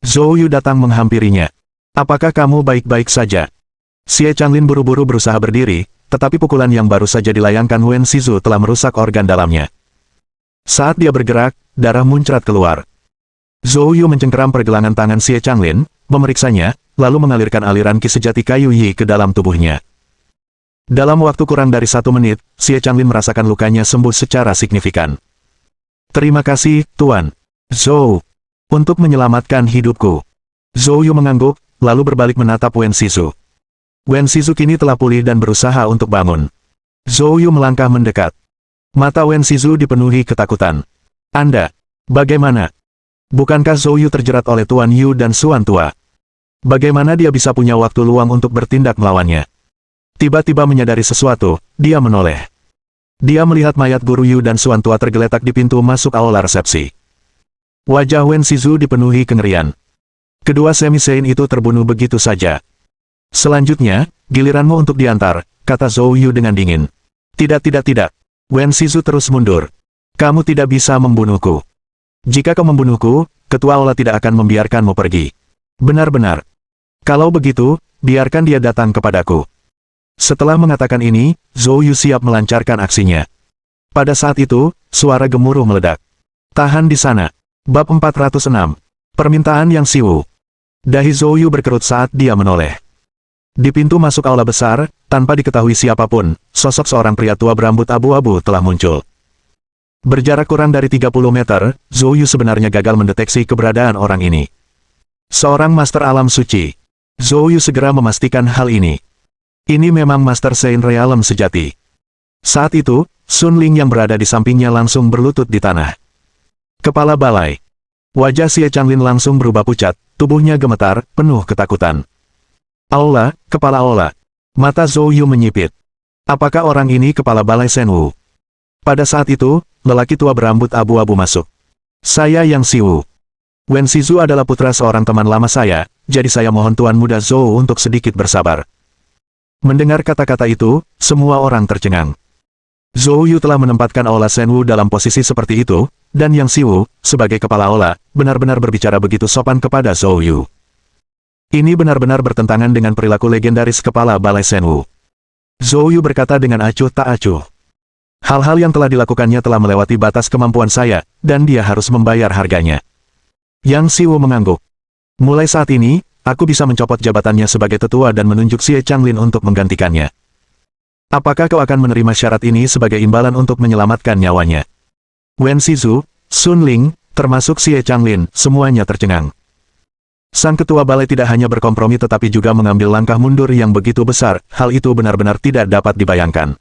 Zhou Yu datang menghampirinya. "Apakah kamu baik-baik saja?" Xie Changlin buru-buru berusaha berdiri, tetapi pukulan yang baru saja dilayangkan Wen Shizu telah merusak organ dalamnya. Saat dia bergerak, darah muncrat keluar. Zhou Yu mencengkeram pergelangan tangan Xie Changlin, memeriksanya, lalu mengalirkan aliran ki sejati kayu Yi ke dalam tubuhnya. Dalam waktu kurang dari 1 menit, Xie Changlin merasakan lukanya sembuh secara signifikan. "Terima kasih, Tuan Zhou, untuk menyelamatkan hidupku." Zhou Yu mengangguk, lalu berbalik menatap Wen Shizu. Wen Shizu kini telah pulih dan berusaha untuk bangun. Zhou Yu melangkah mendekat. Mata Wen Shizu dipenuhi ketakutan. "Anda, bagaimana? Bukankah Zhou Yu terjerat oleh Tuan Yu dan Suan Tua? Bagaimana dia bisa punya waktu luang untuk bertindak melawannya?" Tiba-tiba menyadari sesuatu, dia menoleh. Dia melihat mayat Guru Yu dan Suan Tua tergeletak di pintu masuk aula resepsi. Wajah Wen Shizu dipenuhi kengerian. Kedua semi-saint itu terbunuh begitu saja. "Selanjutnya, giliranmu untuk diantar," kata Zhou Yu dengan dingin. Tidak. Wen Shizu terus mundur. "Kamu tidak bisa membunuhku. Jika kau membunuhku, ketua aula tidak akan membiarkanmu pergi." "Benar-benar. Kalau begitu, biarkan dia datang kepadaku." Setelah mengatakan ini, Zhou Yu siap melancarkan aksinya. Pada saat itu, suara gemuruh meledak. "Tahan di sana." Bab 406. Permintaan Yang Siwu. Dahi Zhou Yu berkerut saat dia menoleh. Di pintu masuk aula besar, tanpa diketahui siapapun, sosok seorang pria tua berambut abu-abu telah muncul. Berjarak kurang dari 30 meter, Zhou Yu sebenarnya gagal mendeteksi keberadaan orang ini. Seorang Master Alam Suci. Zhou Yu segera memastikan hal ini. Ini memang Master Saint Realm sejati. Saat itu, Sun Ling yang berada di sampingnya langsung berlutut di tanah. Kepala balai. Wajah Xie Changlin langsung berubah pucat, tubuhnya gemetar, penuh ketakutan. "Aula, kepala aula." Mata Zhou Yu menyipit. Apakah orang ini kepala balai Shenwu? Pada saat itu, lelaki tua berambut abu-abu masuk. "Saya Yang Siwu. Wen Shizu adalah putra seorang teman lama saya, jadi saya mohon Tuan Muda Zhou untuk sedikit bersabar." Mendengar kata-kata itu, semua orang tercengang. Zhou Yu telah menempatkan aula Shenwu dalam posisi seperti itu, dan Yang Siwu, sebagai kepala aula, benar-benar berbicara begitu sopan kepada Zhou Yu. Ini benar-benar bertentangan dengan perilaku legendaris kepala balai Shenwu. Zhou Yu berkata dengan acuh tak acuh. "Hal-hal yang telah dilakukannya telah melewati batas kemampuan saya, dan dia harus membayar harganya." Yang Siwu mengangguk. "Mulai saat ini, aku bisa mencopot jabatannya sebagai tetua dan menunjuk Xie Changlin untuk menggantikannya. Apakah kau akan menerima syarat ini sebagai imbalan untuk menyelamatkan nyawanya?" Wen Shizu, Sun Ling, termasuk Xie Changlin, semuanya tercengang. Sang ketua balai tidak hanya berkompromi tetapi juga mengambil langkah mundur yang begitu besar, hal itu benar-benar tidak dapat dibayangkan.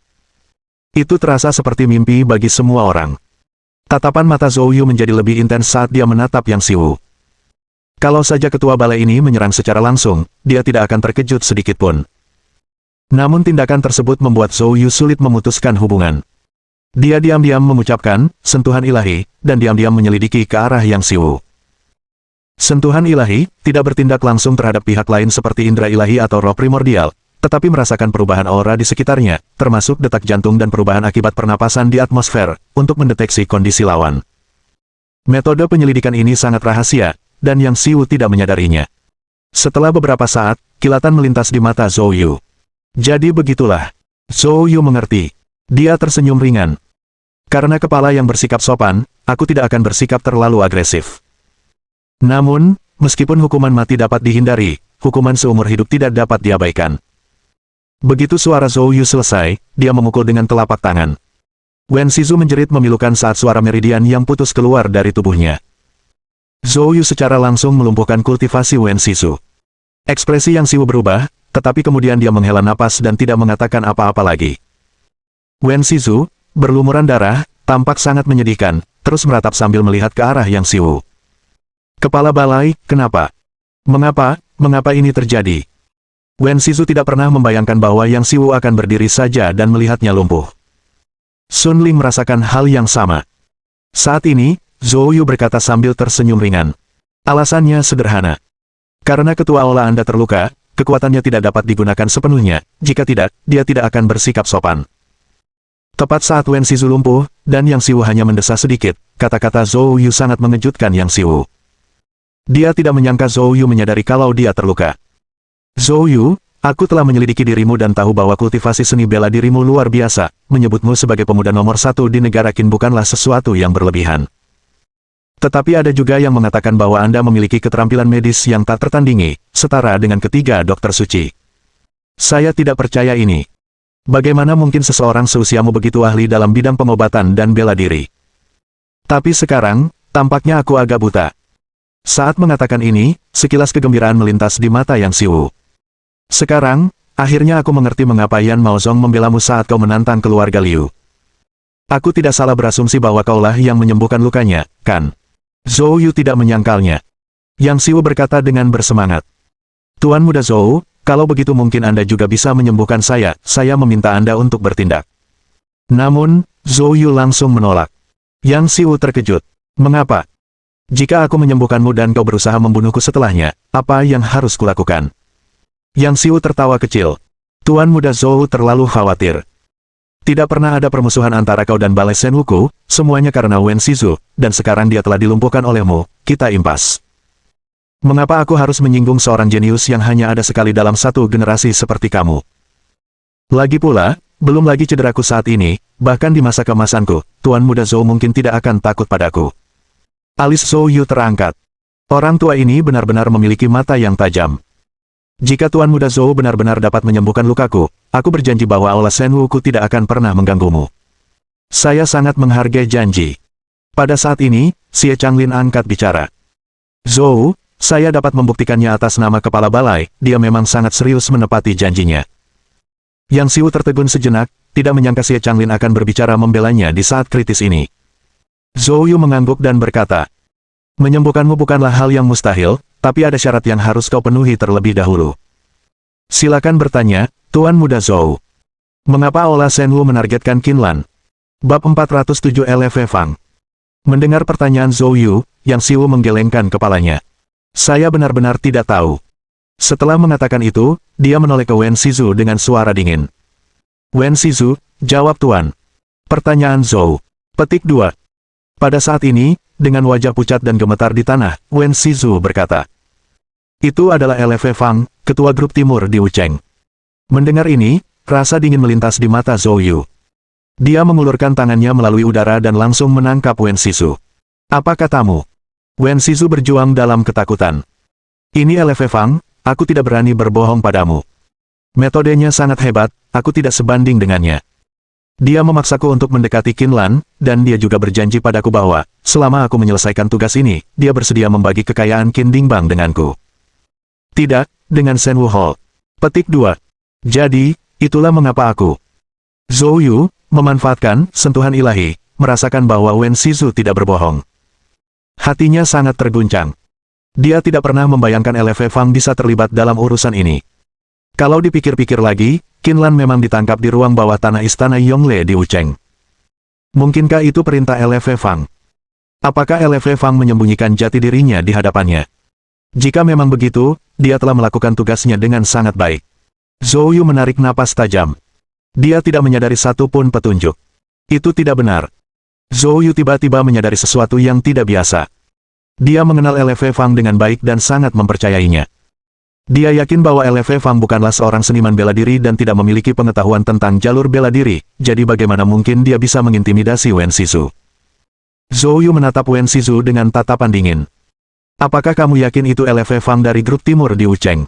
Itu terasa seperti mimpi bagi semua orang. Tatapan mata Zhou Yu menjadi lebih intens saat dia menatap Yang Siwu. Kalau saja ketua balai ini menyerang secara langsung, dia tidak akan terkejut sedikitpun. Namun tindakan tersebut membuat Zhou Yu sulit memutuskan hubungan. Dia diam-diam mengucapkan, "Sentuhan ilahi," dan diam-diam menyelidiki ke arah Yang Siwu. Sentuhan ilahi, tidak bertindak langsung terhadap pihak lain seperti indera ilahi atau roh primordial, tetapi merasakan perubahan aura di sekitarnya, termasuk detak jantung dan perubahan akibat pernapasan di atmosfer, untuk mendeteksi kondisi lawan. Metode penyelidikan ini sangat rahasia, dan Yang Siwu tidak menyadarinya. Setelah beberapa saat, kilatan melintas di mata Zhou Yu. "Jadi begitulah." Zhou Yu mengerti. Dia tersenyum ringan. "Karena kepala yang bersikap sopan, aku tidak akan bersikap terlalu agresif. Namun, meskipun hukuman mati dapat dihindari, hukuman seumur hidup tidak dapat diabaikan." Begitu suara Zhou Yu selesai, dia memukul dengan telapak tangan. Wen Shizu menjerit memilukan saat suara meridian yang putus keluar dari tubuhnya. Zhou Yu secara langsung melumpuhkan kultivasi Wen Shizu. Ekspresi Yang Siwu berubah, tetapi kemudian dia menghela napas dan tidak mengatakan apa-apa lagi. Wen Shizu, berlumuran darah, tampak sangat menyedihkan, terus meratap sambil melihat ke arah Yang Siwu. Kepala balai, kenapa? Mengapa ini terjadi? Wen Shizu tidak pernah membayangkan bahwa Yang Siwu akan berdiri saja dan melihatnya lumpuh. Sun Ling merasakan hal yang sama. Saat ini, Zhou Yu berkata sambil tersenyum ringan. Alasannya sederhana. Karena ketua aula Anda terluka, kekuatannya tidak dapat digunakan sepenuhnya, jika tidak, dia tidak akan bersikap sopan. Tepat saat Wen Shizu lumpuh, dan Yang Siwu hanya mendesah sedikit, kata-kata Zhou Yu sangat mengejutkan Yang Siwu. Dia tidak menyangka Zhou Yu menyadari kalau dia terluka. Zhou Yu, aku telah menyelidiki dirimu dan tahu bahwa kultivasi seni bela dirimu luar biasa. Menyebutmu sebagai pemuda nomor 1 di negara Qin bukanlah sesuatu yang berlebihan. Tetapi ada juga yang mengatakan bahwa Anda memiliki keterampilan medis yang tak tertandingi, setara dengan ketiga dokter suci. Saya tidak percaya ini. Bagaimana mungkin seseorang seusiamu begitu ahli dalam bidang pengobatan dan bela diri? Tapi sekarang, tampaknya aku agak buta. Saat mengatakan ini, sekilas kegembiraan melintas di mata Yang Siwu. Sekarang, akhirnya aku mengerti mengapa Yan Maozong membelamu saat kau menantang keluarga Liu. Aku tidak salah berasumsi bahwa kaulah yang menyembuhkan lukanya, kan? Zhou Yu tidak menyangkalnya. Yang Siwu berkata dengan bersemangat. Tuan Muda Zhou, kalau begitu mungkin Anda juga bisa menyembuhkan saya meminta Anda untuk bertindak. Namun, Zhou Yu langsung menolak. Yang Siwu terkejut. Mengapa? Jika aku menyembuhkanmu dan kau berusaha membunuhku setelahnya, apa yang harus kulakukan? Yang Siwu tertawa kecil. Tuan Muda Zhou terlalu khawatir. Tidak pernah ada permusuhan antara kau dan Balai Senwuku, semuanya karena Wen Shizu, dan sekarang dia telah dilumpuhkan olehmu, kita impas. Mengapa aku harus menyinggung seorang jenius yang hanya ada sekali dalam satu generasi seperti kamu? Lagi pula, belum lagi cederaku saat ini, bahkan di masa kemasanku, Tuan Muda Zhou mungkin tidak akan takut padaku. Alis Zhou Yu terangkat. Orang tua ini benar-benar memiliki mata yang tajam. Jika Tuan Muda Zhou benar-benar dapat menyembuhkan lukaku, aku berjanji bahwa aula Senwuku tidak akan pernah mengganggumu. Saya sangat menghargai janji. Pada saat ini, Xie Changlin angkat bicara. Zhou, saya dapat membuktikannya atas nama kepala balai, dia memang sangat serius menepati janjinya. Yang Siwu tertegun sejenak, tidak menyangka Xie Changlin akan berbicara membelanya di saat kritis ini. Zhou Yu mengangguk dan berkata, menyembuhkanmu bukanlah hal yang mustahil, tapi ada syarat yang harus kau penuhi terlebih dahulu. Silakan bertanya, Tuan Muda Zhou. Mengapa Aula Senwu menargetkan Qinlan? Bab 407 LV Fang. Mendengar pertanyaan Zhou Yu, Yang Siwu menggelengkan kepalanya. Saya benar-benar tidak tahu. Setelah mengatakan itu, dia menoleh ke Wen Shizu dengan suara dingin. Wen Shizu, jawab Tuan. Pertanyaan Zhou. Petik 2. Pada saat ini, dengan wajah pucat dan gemetar di tanah, Wen Shizu berkata. Itu adalah LV Fang, ketua grup timur di Wucheng. Mendengar ini, rasa dingin melintas di mata Zhou Yu. Dia mengulurkan tangannya melalui udara dan langsung menangkap Wen Shizu. Apa katamu? Wen Shizu berjuang dalam ketakutan. Ini LV Fang, aku tidak berani berbohong padamu. Metodenya sangat hebat, aku tidak sebanding dengannya. Dia memaksaku untuk mendekati Qinlan, dan dia juga berjanji padaku bahwa, selama aku menyelesaikan tugas ini, dia bersedia membagi kekayaan Qin Dingbang denganku. Tidak, dengan Senwu Hall. Petik 2. Jadi, itulah mengapa aku. Zhou Yu, memanfaatkan sentuhan ilahi, merasakan bahwa Wen Shizu tidak berbohong. Hatinya sangat terguncang. Dia tidak pernah membayangkan LV Fang bisa terlibat dalam urusan ini. Kalau dipikir-pikir lagi, Qinlan memang ditangkap di ruang bawah tanah istana Yongle di Wucheng. Mungkinkah itu perintah LV Fang? Apakah LV Fang menyembunyikan jati dirinya di hadapannya? Jika memang begitu, dia telah melakukan tugasnya dengan sangat baik. Zhou Yu menarik napas tajam. Dia tidak menyadari satu pun petunjuk. Itu tidak benar. Zhou Yu tiba-tiba menyadari sesuatu yang tidak biasa. Dia mengenal LV Fang dengan baik dan sangat mempercayainya. Dia yakin bahwa LV Fang bukanlah seorang seniman bela diri dan tidak memiliki pengetahuan tentang jalur bela diri, jadi bagaimana mungkin dia bisa mengintimidasi Wen Shizu? Zhou Yu menatap Wen Shizu dengan tatapan dingin. Apakah kamu yakin itu LV Fang dari grup timur di Wucheng?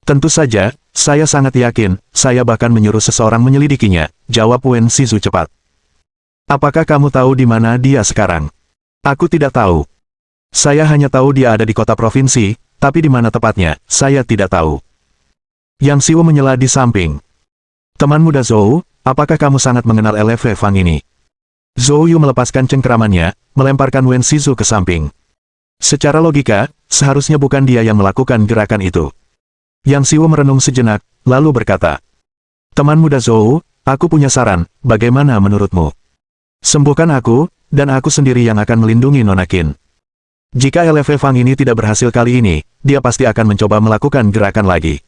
Tentu saja, saya sangat yakin, saya bahkan menyuruh seseorang menyelidikinya, jawab Wen Shizu cepat. Apakah kamu tahu di mana dia sekarang? Aku tidak tahu. Saya hanya tahu dia ada di kota provinsi, tapi di mana tepatnya, saya tidak tahu. Yang Siwu menyela di samping. Teman muda Zhou, apakah kamu sangat mengenal LV Fang ini? Zhou Yu melepaskan cengkeramannya, melemparkan Wen Shizu ke samping. Secara logika, seharusnya bukan dia yang melakukan gerakan itu. Yang Siwu merenung sejenak, lalu berkata, Teman muda Zhou, aku punya saran, bagaimana menurutmu? Sembuhkan aku, dan aku sendiri yang akan melindungi Nona Qin. Jika LV Fang ini tidak berhasil kali ini, dia pasti akan mencoba melakukan gerakan lagi.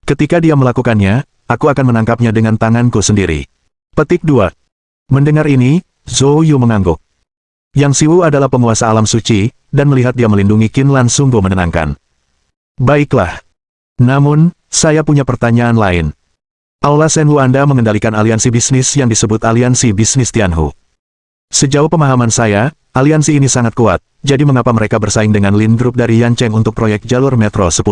Ketika dia melakukannya, aku akan menangkapnya dengan tanganku sendiri. Petik 2. Mendengar ini, Zhou Yu mengangguk. Yang Siwu adalah penguasa alam suci, dan melihat dia melindungi Qin Lan sungguh menenangkan. Baiklah. Namun, saya punya pertanyaan lain. Aula Shenwu Anda mengendalikan aliansi bisnis yang disebut Aliansi Bisnis Tianhu. Sejauh pemahaman saya, aliansi ini sangat kuat, jadi mengapa mereka bersaing dengan Lin Group dari Yancheng untuk proyek jalur Metro 10?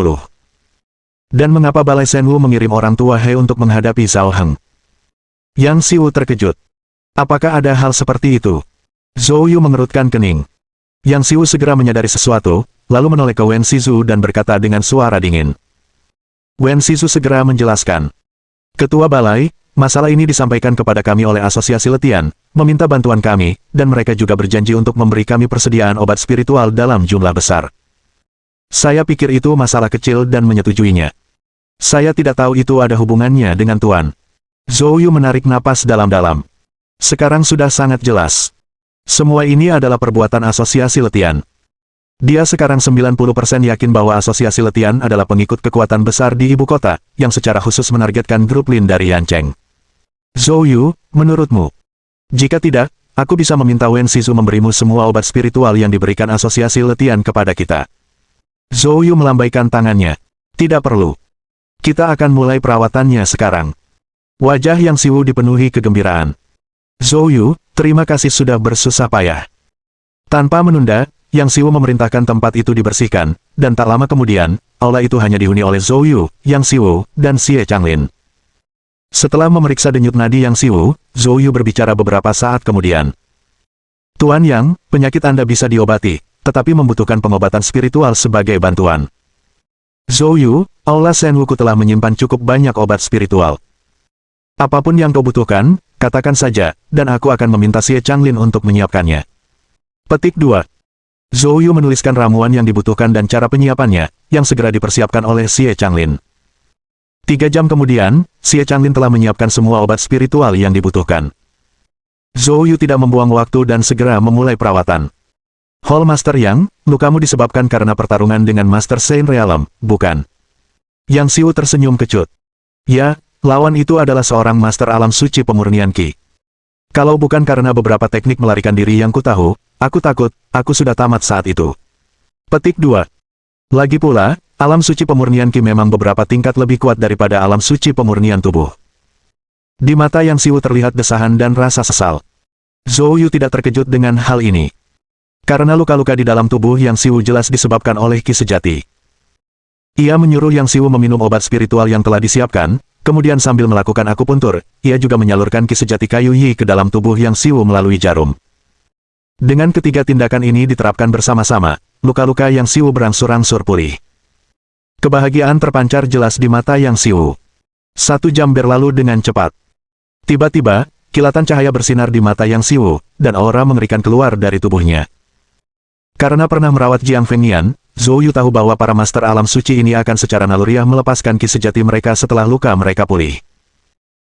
Dan mengapa Balai Shenwu mengirim orang tua He untuk menghadapi Zhao Heng? Yang Siwu terkejut. Apakah ada hal seperti itu? Zhou Yu mengerutkan kening. Yang Siwu segera menyadari sesuatu, lalu menoleh ke Wen Shizu dan berkata dengan suara dingin. Wen Shizu segera menjelaskan. Ketua Balai, masalah ini disampaikan kepada kami oleh Asosiasi Letian, meminta bantuan kami, dan mereka juga berjanji untuk memberi kami persediaan obat spiritual dalam jumlah besar. Saya pikir itu masalah kecil dan menyetujuinya. Saya tidak tahu itu ada hubungannya dengan Tuan. Zhou Yu menarik napas dalam-dalam. Sekarang sudah sangat jelas. Semua ini adalah perbuatan Asosiasi Letian. Dia sekarang 90% yakin bahwa Asosiasi Letian adalah pengikut kekuatan besar di ibu kota, yang secara khusus menargetkan grup Lin dari Yancheng. Zhou Yu, menurutmu? Jika tidak, aku bisa meminta Wen Shizu memberimu semua obat spiritual yang diberikan Asosiasi Letian kepada kita. Zhou Yu melambaikan tangannya. Tidak perlu. Kita akan mulai perawatannya sekarang. Wajah Yang Siwu dipenuhi kegembiraan. Zhou Yu, terima kasih sudah bersusah payah. Tanpa menunda, Yang Siwu memerintahkan tempat itu dibersihkan, dan tak lama kemudian, aula itu hanya dihuni oleh Zhou Yu, Yang Siwu, dan Xie Changlin. Setelah memeriksa denyut nadi Yang Siwu, Zhou Yu berbicara beberapa saat kemudian. Tuan Yang, penyakit Anda bisa diobati, tetapi membutuhkan pengobatan spiritual sebagai bantuan. Zhou Yu, aula Shenwuku telah menyimpan cukup banyak obat spiritual. Apapun yang kau butuhkan, katakan saja, dan aku akan meminta Xie Changlin untuk menyiapkannya. Petik 2. Zhou Yu menuliskan ramuan yang dibutuhkan dan cara penyiapannya, yang segera dipersiapkan oleh Xie Changlin. 3 jam kemudian, Xie Changlin telah menyiapkan semua obat spiritual yang dibutuhkan. Zhou Yu tidak membuang waktu dan segera memulai perawatan. Hall Master Yang, lukamu disebabkan karena pertarungan dengan Master Saint Realm, bukan? Yang Siwu tersenyum kecut. Ya, lawan itu adalah seorang Master Alam Suci Pemurnian Qi. Kalau bukan karena beberapa teknik melarikan diri yang kutahu, aku takut, aku sudah tamat saat itu. Petik 2. Lagi pula, alam suci pemurnian Qi memang beberapa tingkat lebih kuat daripada alam suci pemurnian tubuh. Di mata Yang Siwu terlihat desahan dan rasa sesal. Zhou Yu tidak terkejut dengan hal ini. Karena luka-luka di dalam tubuh Yang Siwu jelas disebabkan oleh Qi sejati. Ia menyuruh Yang Siwu meminum obat spiritual yang telah disiapkan, kemudian sambil melakukan akupuntur, ia juga menyalurkan Qi sejati kayu Yi ke dalam tubuh Yang Siwu melalui jarum. Dengan ketiga tindakan ini diterapkan bersama-sama, luka-luka Yang Siwu berangsur-angsur pulih. Kebahagiaan terpancar jelas di mata Yang Siwu. 1 jam berlalu dengan cepat. Tiba-tiba, kilatan cahaya bersinar di mata Yang Siwu, dan aura mengerikan keluar dari tubuhnya. Karena pernah merawat Jiang Fengnian, Zhou Yu tahu bahwa para master alam suci ini akan secara naluriah melepaskan Qi sejati mereka setelah luka mereka pulih.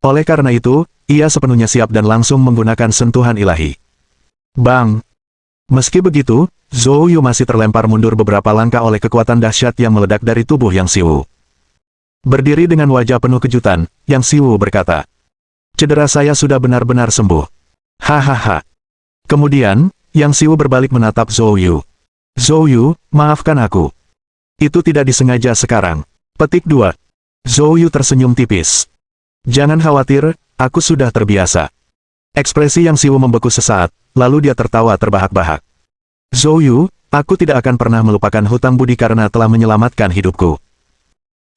Oleh karena itu, ia sepenuhnya siap dan langsung menggunakan sentuhan ilahi. Bang! Meski begitu, Zhou Yu masih terlempar mundur beberapa langkah oleh kekuatan dahsyat yang meledak dari tubuh Yang Siwu. Berdiri dengan wajah penuh kejutan, Yang Siwu berkata, "Cedera saya sudah benar-benar sembuh." Hahaha. Kemudian, Yang Siwu berbalik menatap Zhou Yu. "Zhou Yu, maafkan aku. Itu tidak disengaja sekarang." Petik 2. Zhou Yu tersenyum tipis. "Jangan khawatir, aku sudah terbiasa." Ekspresi Yang Siwu membeku sesaat, lalu dia tertawa terbahak-bahak. "Zhou Yu, aku tidak akan pernah melupakan hutang budi karena telah menyelamatkan hidupku.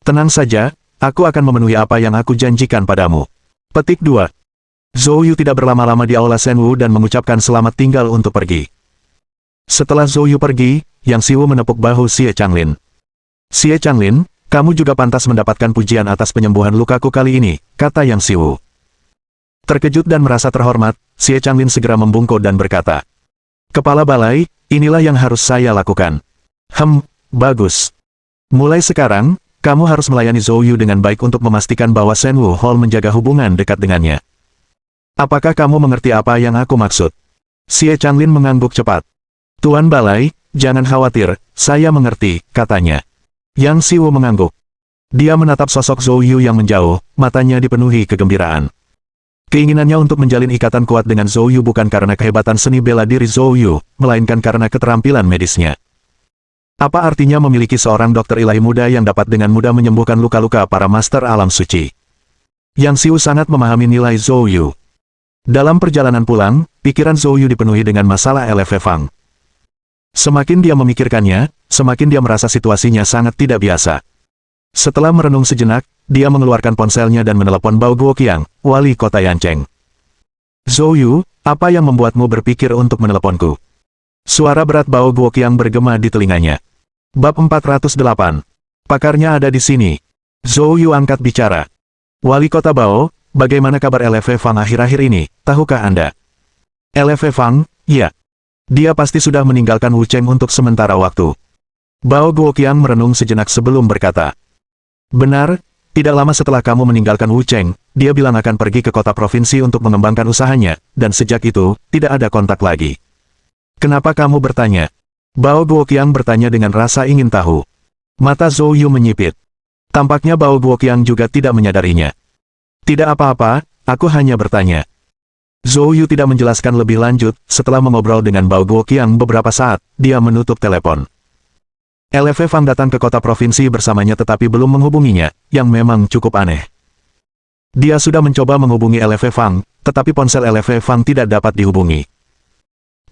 Tenang saja, aku akan memenuhi apa yang aku janjikan padamu." Petik 2. Zhou Yu tidak berlama-lama di aula Shenwu dan mengucapkan selamat tinggal untuk pergi. Setelah Zhou Yu pergi, Yang Siwu menepuk bahu Xie Changlin. Xie Changlin, kamu juga pantas mendapatkan pujian atas penyembuhan lukaku kali ini, kata Yang Siwu. Terkejut dan merasa terhormat, Xie Changlin segera membungkuk dan berkata, Kepala Balai, inilah yang harus saya lakukan. Bagus. Mulai sekarang, kamu harus melayani Zhou Yu dengan baik untuk memastikan bahwa Shenwu Hall menjaga hubungan dekat dengannya. Apakah kamu mengerti apa yang aku maksud? Xie Changlin mengangguk cepat. Tuan Balai, jangan khawatir, saya mengerti, katanya. Yang Siwu mengangguk. Dia menatap sosok Zhou Yu yang menjauh, matanya dipenuhi kegembiraan. Keinginannya untuk menjalin ikatan kuat dengan Zhou Yu bukan karena kehebatan seni bela diri Zhou Yu, melainkan karena keterampilan medisnya. Apa artinya memiliki seorang dokter ilahi muda yang dapat dengan mudah menyembuhkan luka-luka para master alam suci? Yang Siwu sangat memahami nilai Zhou Yu. Dalam perjalanan pulang, pikiran Zhou Yu dipenuhi dengan masalah LFV Fang. Semakin dia memikirkannya, semakin dia merasa situasinya sangat tidak biasa. Setelah merenung sejenak, dia mengeluarkan ponselnya dan menelepon Bao Guoqiang, wali kota Yancheng. Zhou Yu, apa yang membuatmu berpikir untuk meneleponku? Suara berat Bao Guoqiang bergema di telinganya. Bab 408. Pakarnya ada di sini. Zhou Yu angkat bicara. Wali kota Bao, bagaimana kabar LFV Fang akhir-akhir ini, tahukah Anda? LFV Fang, ya. Dia pasti sudah meninggalkan Wu Cheng untuk sementara waktu. Bao Guoqiang merenung sejenak sebelum berkata. Benar, tidak lama setelah kamu meninggalkan Wu Cheng, dia bilang akan pergi ke kota provinsi untuk mengembangkan usahanya, dan sejak itu, tidak ada kontak lagi. Kenapa kamu bertanya? Bao Guoqiang bertanya dengan rasa ingin tahu. Mata Zhou Yu menyipit. Tampaknya Bao Guoqiang juga tidak menyadarinya. Tidak apa-apa, aku hanya bertanya. Zhou Yu tidak menjelaskan lebih lanjut, setelah mengobrol dengan Bao Guoqiang beberapa saat, dia menutup telepon. LFV Fang datang ke kota provinsi bersamanya tetapi belum menghubunginya, yang memang cukup aneh. Dia sudah mencoba menghubungi LFV Fang, tetapi ponsel LFV Fang tidak dapat dihubungi.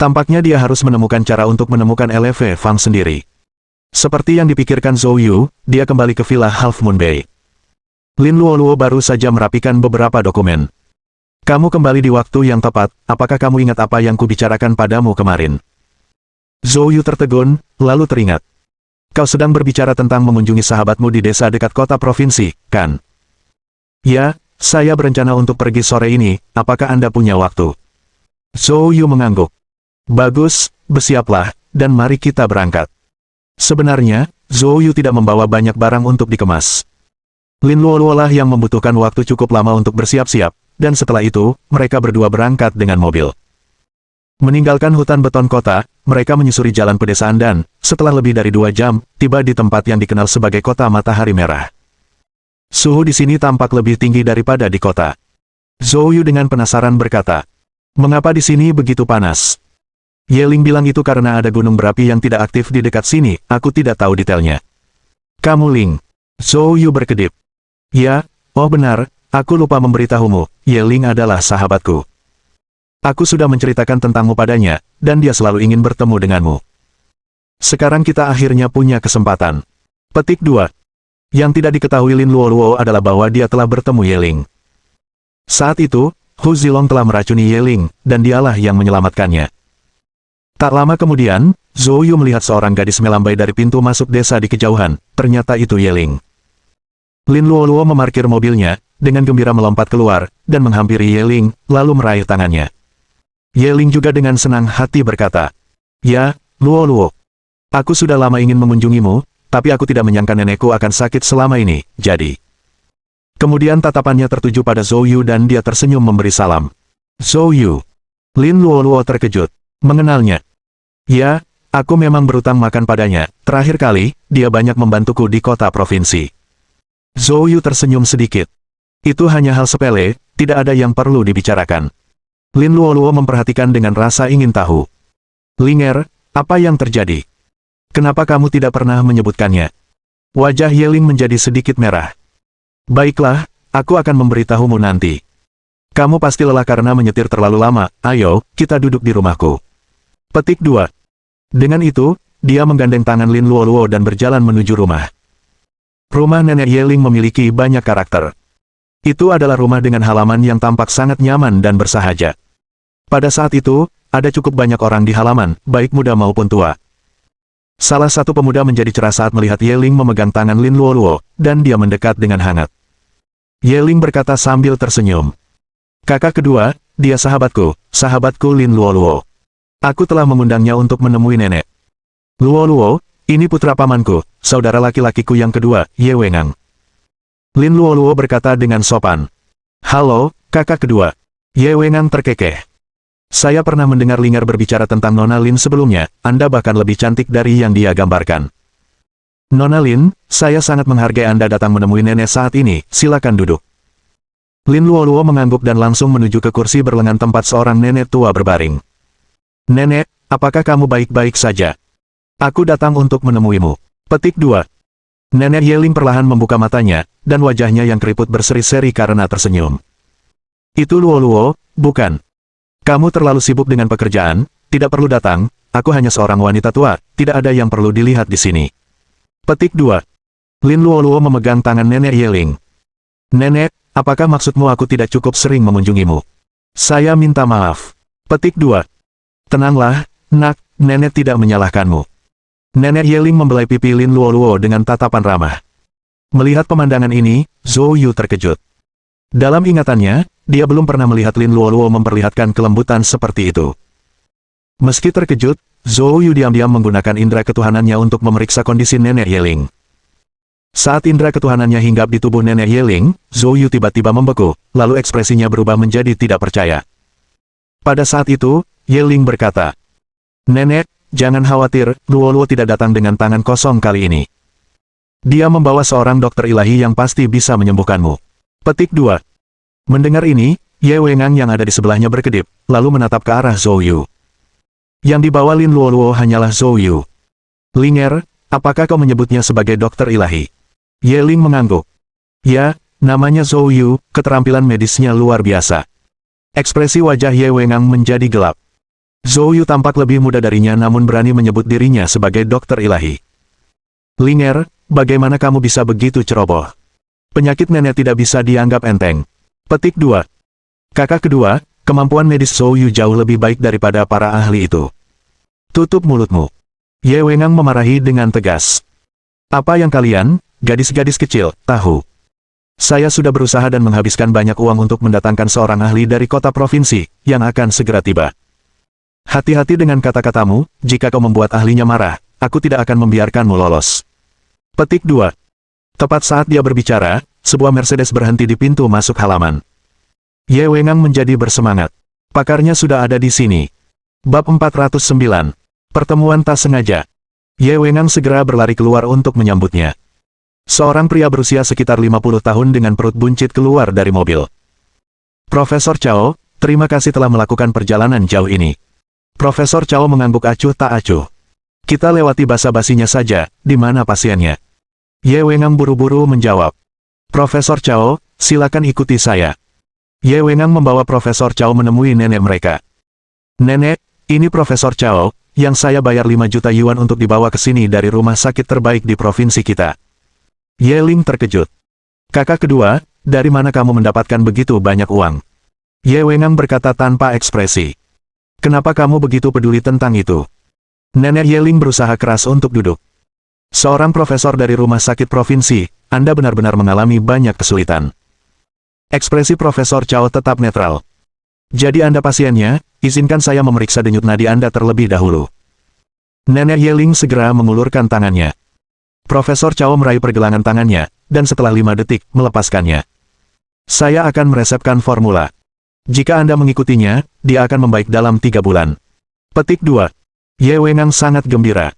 Tampaknya dia harus menemukan cara untuk menemukan LFV Fang sendiri. Seperti yang dipikirkan Zhou Yu, dia kembali ke villa Half Moon Bay. Lin Luoluo baru saja merapikan beberapa dokumen. Kamu kembali di waktu yang tepat, apakah kamu ingat apa yang kubicarakan padamu kemarin? Zhou Yu tertegun, lalu teringat. Kau sedang berbicara tentang mengunjungi sahabatmu di desa dekat kota provinsi, kan? Ya, saya berencana untuk pergi sore ini, apakah Anda punya waktu? Zhou Yu mengangguk. Bagus, bersiaplah, dan mari kita berangkat. Sebenarnya, Zhou Yu tidak membawa banyak barang untuk dikemas. Lin Luoluo lah yang membutuhkan waktu cukup lama untuk bersiap-siap, dan setelah itu, mereka berdua berangkat dengan mobil. Meninggalkan hutan beton kota, mereka menyusuri jalan pedesaan dan, setelah lebih dari 2 jam, tiba di tempat yang dikenal sebagai kota matahari merah. Suhu di sini tampak lebih tinggi daripada di kota. Zhou Yu dengan penasaran berkata, mengapa di sini begitu panas? Ye Ling bilang itu karena ada gunung berapi yang tidak aktif di dekat sini, aku tidak tahu detailnya. Kamu Ling. Zhou Yu berkedip. Ya, oh benar, aku lupa memberitahumu, Ye Ling adalah sahabatku. Aku sudah menceritakan tentangmu padanya, dan dia selalu ingin bertemu denganmu. Sekarang kita akhirnya punya kesempatan. Petik 2. Yang tidak diketahui Lin Luoluo adalah bahwa dia telah bertemu Ye Ling. Saat itu, Hu Zilong telah meracuni Ye Ling, dan dialah yang menyelamatkannya. Tak lama kemudian, Zhou Yu melihat seorang gadis melambai dari pintu masuk desa di kejauhan, ternyata itu Ye Ling. Lin Luoluo memarkir mobilnya, dengan gembira melompat keluar, dan menghampiri Ye Ling, lalu meraih tangannya. Ye Ling juga dengan senang hati berkata, ya, Luoluo. Aku sudah lama ingin mengunjungimu, tapi aku tidak menyangka nenekku akan sakit selama ini, jadi. Kemudian tatapannya tertuju pada Zhou Yu dan dia tersenyum memberi salam. Zhou Yu. Lin Luoluo terkejut. Mengenalnya. Ya, aku memang berutang makan padanya, terakhir kali, dia banyak membantuku di kota provinsi. Zhou Yu tersenyum sedikit. Itu hanya hal sepele, tidak ada yang perlu dibicarakan. Lin Luoluo memperhatikan dengan rasa ingin tahu. Linger, apa yang terjadi? Kenapa kamu tidak pernah menyebutkannya? Wajah Ye Ling menjadi sedikit merah. Baiklah, aku akan memberitahumu nanti. Kamu pasti lelah karena menyetir terlalu lama, ayo, kita duduk di rumahku. Petik 2. Dengan itu, dia menggandeng tangan Lin Luoluo dan berjalan menuju rumah. Rumah nenek Ye Ling memiliki banyak karakter. Itu adalah rumah dengan halaman yang tampak sangat nyaman dan bersahaja. Pada saat itu, ada cukup banyak orang di halaman, baik muda maupun tua. Salah satu pemuda menjadi cerah saat melihat Ye Ling memegang tangan Lin Luoluo, dan dia mendekat dengan hangat. Ye Ling berkata sambil tersenyum. Kakak kedua, dia sahabatku Lin Luoluo. Aku telah mengundangnya untuk menemui nenek. Luoluo, ini putra pamanku, saudara laki-lakiku yang kedua, Ye Wengang. Lin Luoluo berkata dengan sopan. Halo, kakak kedua. Ye Wengang terkekeh. Saya pernah mendengar Linger berbicara tentang Nona Lin sebelumnya, Anda bahkan lebih cantik dari yang dia gambarkan. Nona Lin, saya sangat menghargai Anda datang menemui nenek saat ini, silakan duduk. Lin Luoluo mengangguk dan langsung menuju ke kursi berlengan tempat seorang nenek tua berbaring. Nenek, apakah kamu baik-baik saja? Aku datang untuk menemuimu. Petik 2. Nenek Ye Ling perlahan membuka matanya, dan wajahnya yang keriput berseri-seri karena tersenyum. Itu Luoluo, bukan? Kamu terlalu sibuk dengan pekerjaan, tidak perlu datang, aku hanya seorang wanita tua, tidak ada yang perlu dilihat di sini. Petik 2. Lin Luoluo memegang tangan nenek Ye Ling. Nenek, apakah maksudmu aku tidak cukup sering mengunjungimu? Saya minta maaf. Petik 2. Tenanglah, nak, nenek tidak menyalahkanmu. Nenek Ye Ling membelai pipi Lin Luoluo dengan tatapan ramah. Melihat pemandangan ini, Zhou Yu terkejut. Dalam ingatannya, dia belum pernah melihat Lin Luoluo memperlihatkan kelembutan seperti itu. Meski terkejut, Zhou Yu diam-diam menggunakan indera ketuhanannya untuk memeriksa kondisi nenek Ye Ling. Saat indera ketuhanannya hinggap di tubuh nenek Ye Ling, Zhou Yu tiba-tiba membeku, lalu ekspresinya berubah menjadi tidak percaya. Pada saat itu, Ye Ling berkata, Nenek, jangan khawatir, Luoluo tidak datang dengan tangan kosong kali ini. Dia membawa seorang dokter ilahi yang pasti bisa menyembuhkanmu. Petik 2. Mendengar ini, Ye Wengang yang ada di sebelahnya berkedip, lalu menatap ke arah Zhou Yu. Yang dibawa Lin Luoluo hanyalah Zhou Yu. Linger, apakah kau menyebutnya sebagai dokter ilahi? Ye Ling mengangguk. Ya, namanya Zhou Yu, keterampilan medisnya luar biasa. Ekspresi wajah Ye Wengang menjadi gelap. Zhou Yu tampak lebih muda darinya namun berani menyebut dirinya sebagai dokter ilahi. Linger, bagaimana kamu bisa begitu ceroboh? Penyakit nenek tidak bisa dianggap enteng. Petik 2. Kakak kedua, kemampuan medis Zhou Yu jauh lebih baik daripada para ahli itu. Tutup mulutmu. Ye Wengang memarahi dengan tegas. Apa yang kalian, gadis-gadis kecil, tahu? Saya sudah berusaha dan menghabiskan banyak uang untuk mendatangkan seorang ahli dari kota provinsi, yang akan segera tiba. Hati-hati dengan kata-katamu, jika kau membuat ahlinya marah, aku tidak akan membiarkanmu lolos. Petik 2. Tepat saat dia berbicara, sebuah Mercedes berhenti di pintu masuk halaman. Ye Wengang menjadi bersemangat. Pakarnya sudah ada di sini. Bab 409. Pertemuan tak sengaja. Ye Wengang segera berlari keluar untuk menyambutnya. Seorang pria berusia sekitar 50 tahun dengan perut buncit keluar dari mobil. Profesor Chao, terima kasih telah melakukan perjalanan jauh ini. Profesor Chao mengangguk acuh tak acuh. Kita lewati basa-basinya saja, di mana pasiennya? Ye Wengang buru-buru menjawab. Profesor Chao, silakan ikuti saya. Ye Wengang membawa Profesor Chao menemui nenek mereka. Nenek, ini Profesor Chao, yang saya bayar 5 juta yuan untuk dibawa ke sini dari rumah sakit terbaik di provinsi kita. Ye Ling terkejut. Kakak kedua, dari mana kamu mendapatkan begitu banyak uang? Ye Wengang berkata tanpa ekspresi. Kenapa kamu begitu peduli tentang itu? Nenek Ye Ling berusaha keras untuk duduk. Seorang profesor dari rumah sakit provinsi, Anda benar-benar mengalami banyak kesulitan. Ekspresi Profesor Chao tetap netral. Jadi Anda pasiennya, izinkan saya memeriksa denyut nadi Anda terlebih dahulu. Nenek Ye Ling segera mengulurkan tangannya. Profesor Chao meraih pergelangan tangannya, dan setelah 5 detik, melepaskannya. Saya akan meresepkan formula. Jika Anda mengikutinya, dia akan membaik dalam 3 bulan. Petik 2. Ye Wengang sangat gembira.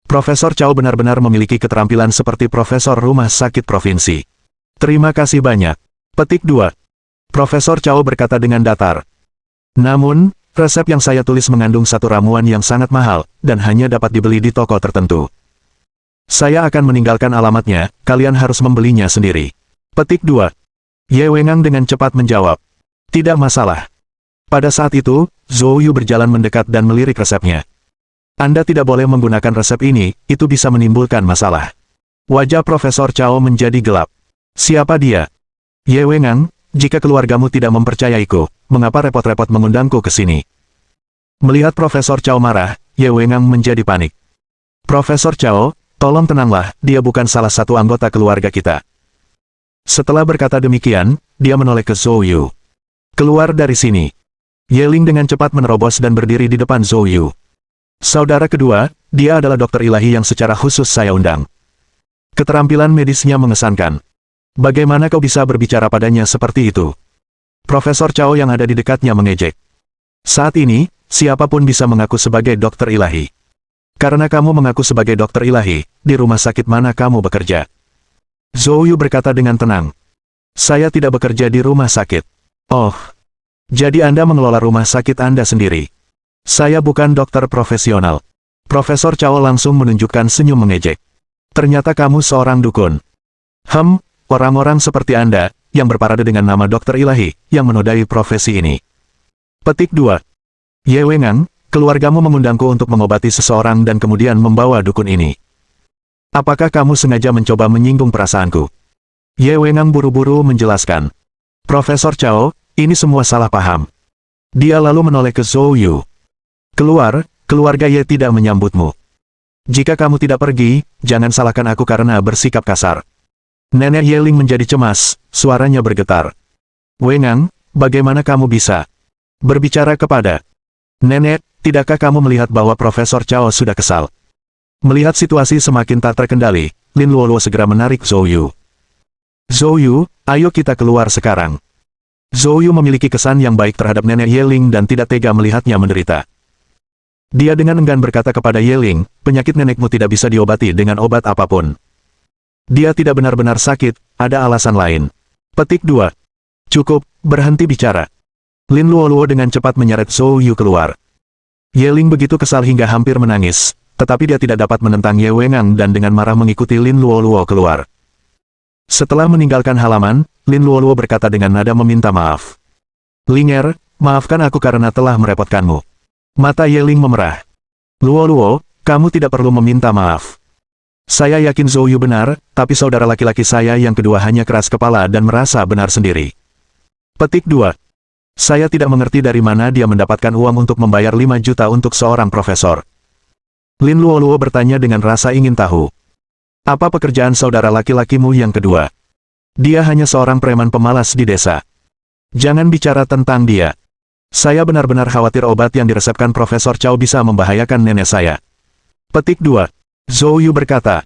Profesor Chao benar-benar memiliki keterampilan seperti profesor rumah sakit provinsi. Terima kasih banyak. Petik 2. Profesor Chao berkata dengan datar. Namun, resep yang saya tulis mengandung satu ramuan yang sangat mahal, dan hanya dapat dibeli di toko tertentu. Saya akan meninggalkan alamatnya, kalian harus membelinya sendiri. Petik 2. Ye Wengang dengan cepat menjawab. Tidak masalah. Pada saat itu, Zhou Yu berjalan mendekat dan melirik resepnya. Anda tidak boleh menggunakan resep ini, itu bisa menimbulkan masalah. Wajah Profesor Chao menjadi gelap. Siapa dia? Ye Wengang, jika keluargamu tidak mempercayaiku, mengapa repot-repot mengundangku ke sini? Melihat Profesor Chao marah, Ye Wengang menjadi panik. Profesor Chao, tolong tenanglah, dia bukan salah satu anggota keluarga kita. Setelah berkata demikian, dia menoleh ke Zhou Yu. Keluar dari sini. Ye Ling dengan cepat menerobos dan berdiri di depan Zhou Yu. Saudara kedua, dia adalah dokter ilahi yang secara khusus saya undang. Keterampilan medisnya mengesankan. Bagaimana kau bisa berbicara padanya seperti itu? Profesor Chao yang ada di dekatnya mengejek. Saat ini, siapapun bisa mengaku sebagai dokter ilahi. Karena kamu mengaku sebagai dokter ilahi, di rumah sakit mana kamu bekerja? Zhou Yu berkata dengan tenang. Saya tidak bekerja di rumah sakit. Oh, jadi Anda mengelola rumah sakit Anda sendiri. Saya bukan dokter profesional. Profesor Chao langsung menunjukkan senyum mengejek. Ternyata kamu seorang dukun. Orang-orang seperti Anda, yang berparade dengan nama dokter ilahi, yang menodai profesi ini. Petik 2. Ye Wengang, keluargamu mengundangku untuk mengobati seseorang dan kemudian membawa dukun ini. Apakah kamu sengaja mencoba menyinggung perasaanku? Ye Wengang buru-buru menjelaskan. Profesor Chao, ini semua salah paham. Dia lalu menoleh ke Zhou Yu. Keluar, keluarga Ye tidak menyambutmu. Jika kamu tidak pergi, jangan salahkan aku karena bersikap kasar. Nenek Ye Ling menjadi cemas, suaranya bergetar. Wengang, bagaimana kamu bisa berbicara kepada Nenek? Tidakkah kamu melihat bahwa Profesor Chao sudah kesal? Melihat situasi semakin tak terkendali, Lin Luoluo segera menarik Zhou Yu. Zhou Yu, ayo kita keluar sekarang. Zhou Yu memiliki kesan yang baik terhadap Nenek Ye Ling dan tidak tega melihatnya menderita. Dia dengan enggan berkata kepada Ye Ling, penyakit nenekmu tidak bisa diobati dengan obat apapun. Dia tidak benar-benar sakit, ada alasan lain. Petik 2. Cukup, berhenti bicara. Lin Luoluo dengan cepat menyeret Zhou Yu keluar. Ye Ling begitu kesal hingga hampir menangis, tetapi dia tidak dapat menentang Ye Wengang dan dengan marah mengikuti Lin Luoluo keluar. Setelah meninggalkan halaman, Lin Luoluo berkata dengan nada meminta maaf. Linger, maafkan aku karena telah merepotkanmu. Mata Ye Ling memerah. Luoluo, kamu tidak perlu meminta maaf. Saya yakin Zhou Yu benar, tapi saudara laki-laki saya yang kedua hanya keras kepala dan merasa benar sendiri. Petik 2. Saya tidak mengerti dari mana dia mendapatkan uang untuk membayar 5 juta untuk seorang profesor. Lin Luoluo bertanya dengan rasa ingin tahu. Apa pekerjaan saudara laki-lakimu yang kedua? Dia hanya seorang preman pemalas di desa. Jangan bicara tentang dia. Saya benar-benar khawatir obat yang diresepkan Profesor Chao bisa membahayakan nenek saya. Petik 2. Zhou Yu berkata,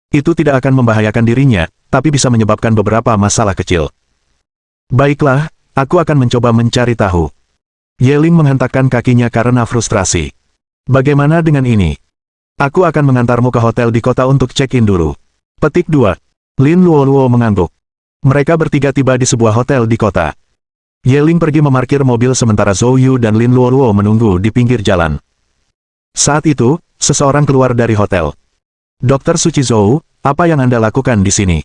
itu tidak akan membahayakan dirinya, tapi bisa menyebabkan beberapa masalah kecil. Baiklah, aku akan mencoba mencari tahu. Ye Ling menghentakkan kakinya karena frustrasi. Bagaimana dengan ini? Aku akan mengantarmu ke hotel di kota untuk check-in dulu. Petik 2. Lin Luoluo mengangguk. Mereka bertiga tiba di sebuah hotel di kota. Ye Ling pergi memarkir mobil sementara Zhou Yu dan Lin Luoluo menunggu di pinggir jalan. Saat itu, seseorang keluar dari hotel. Dokter Suci Zhou, apa yang Anda lakukan di sini?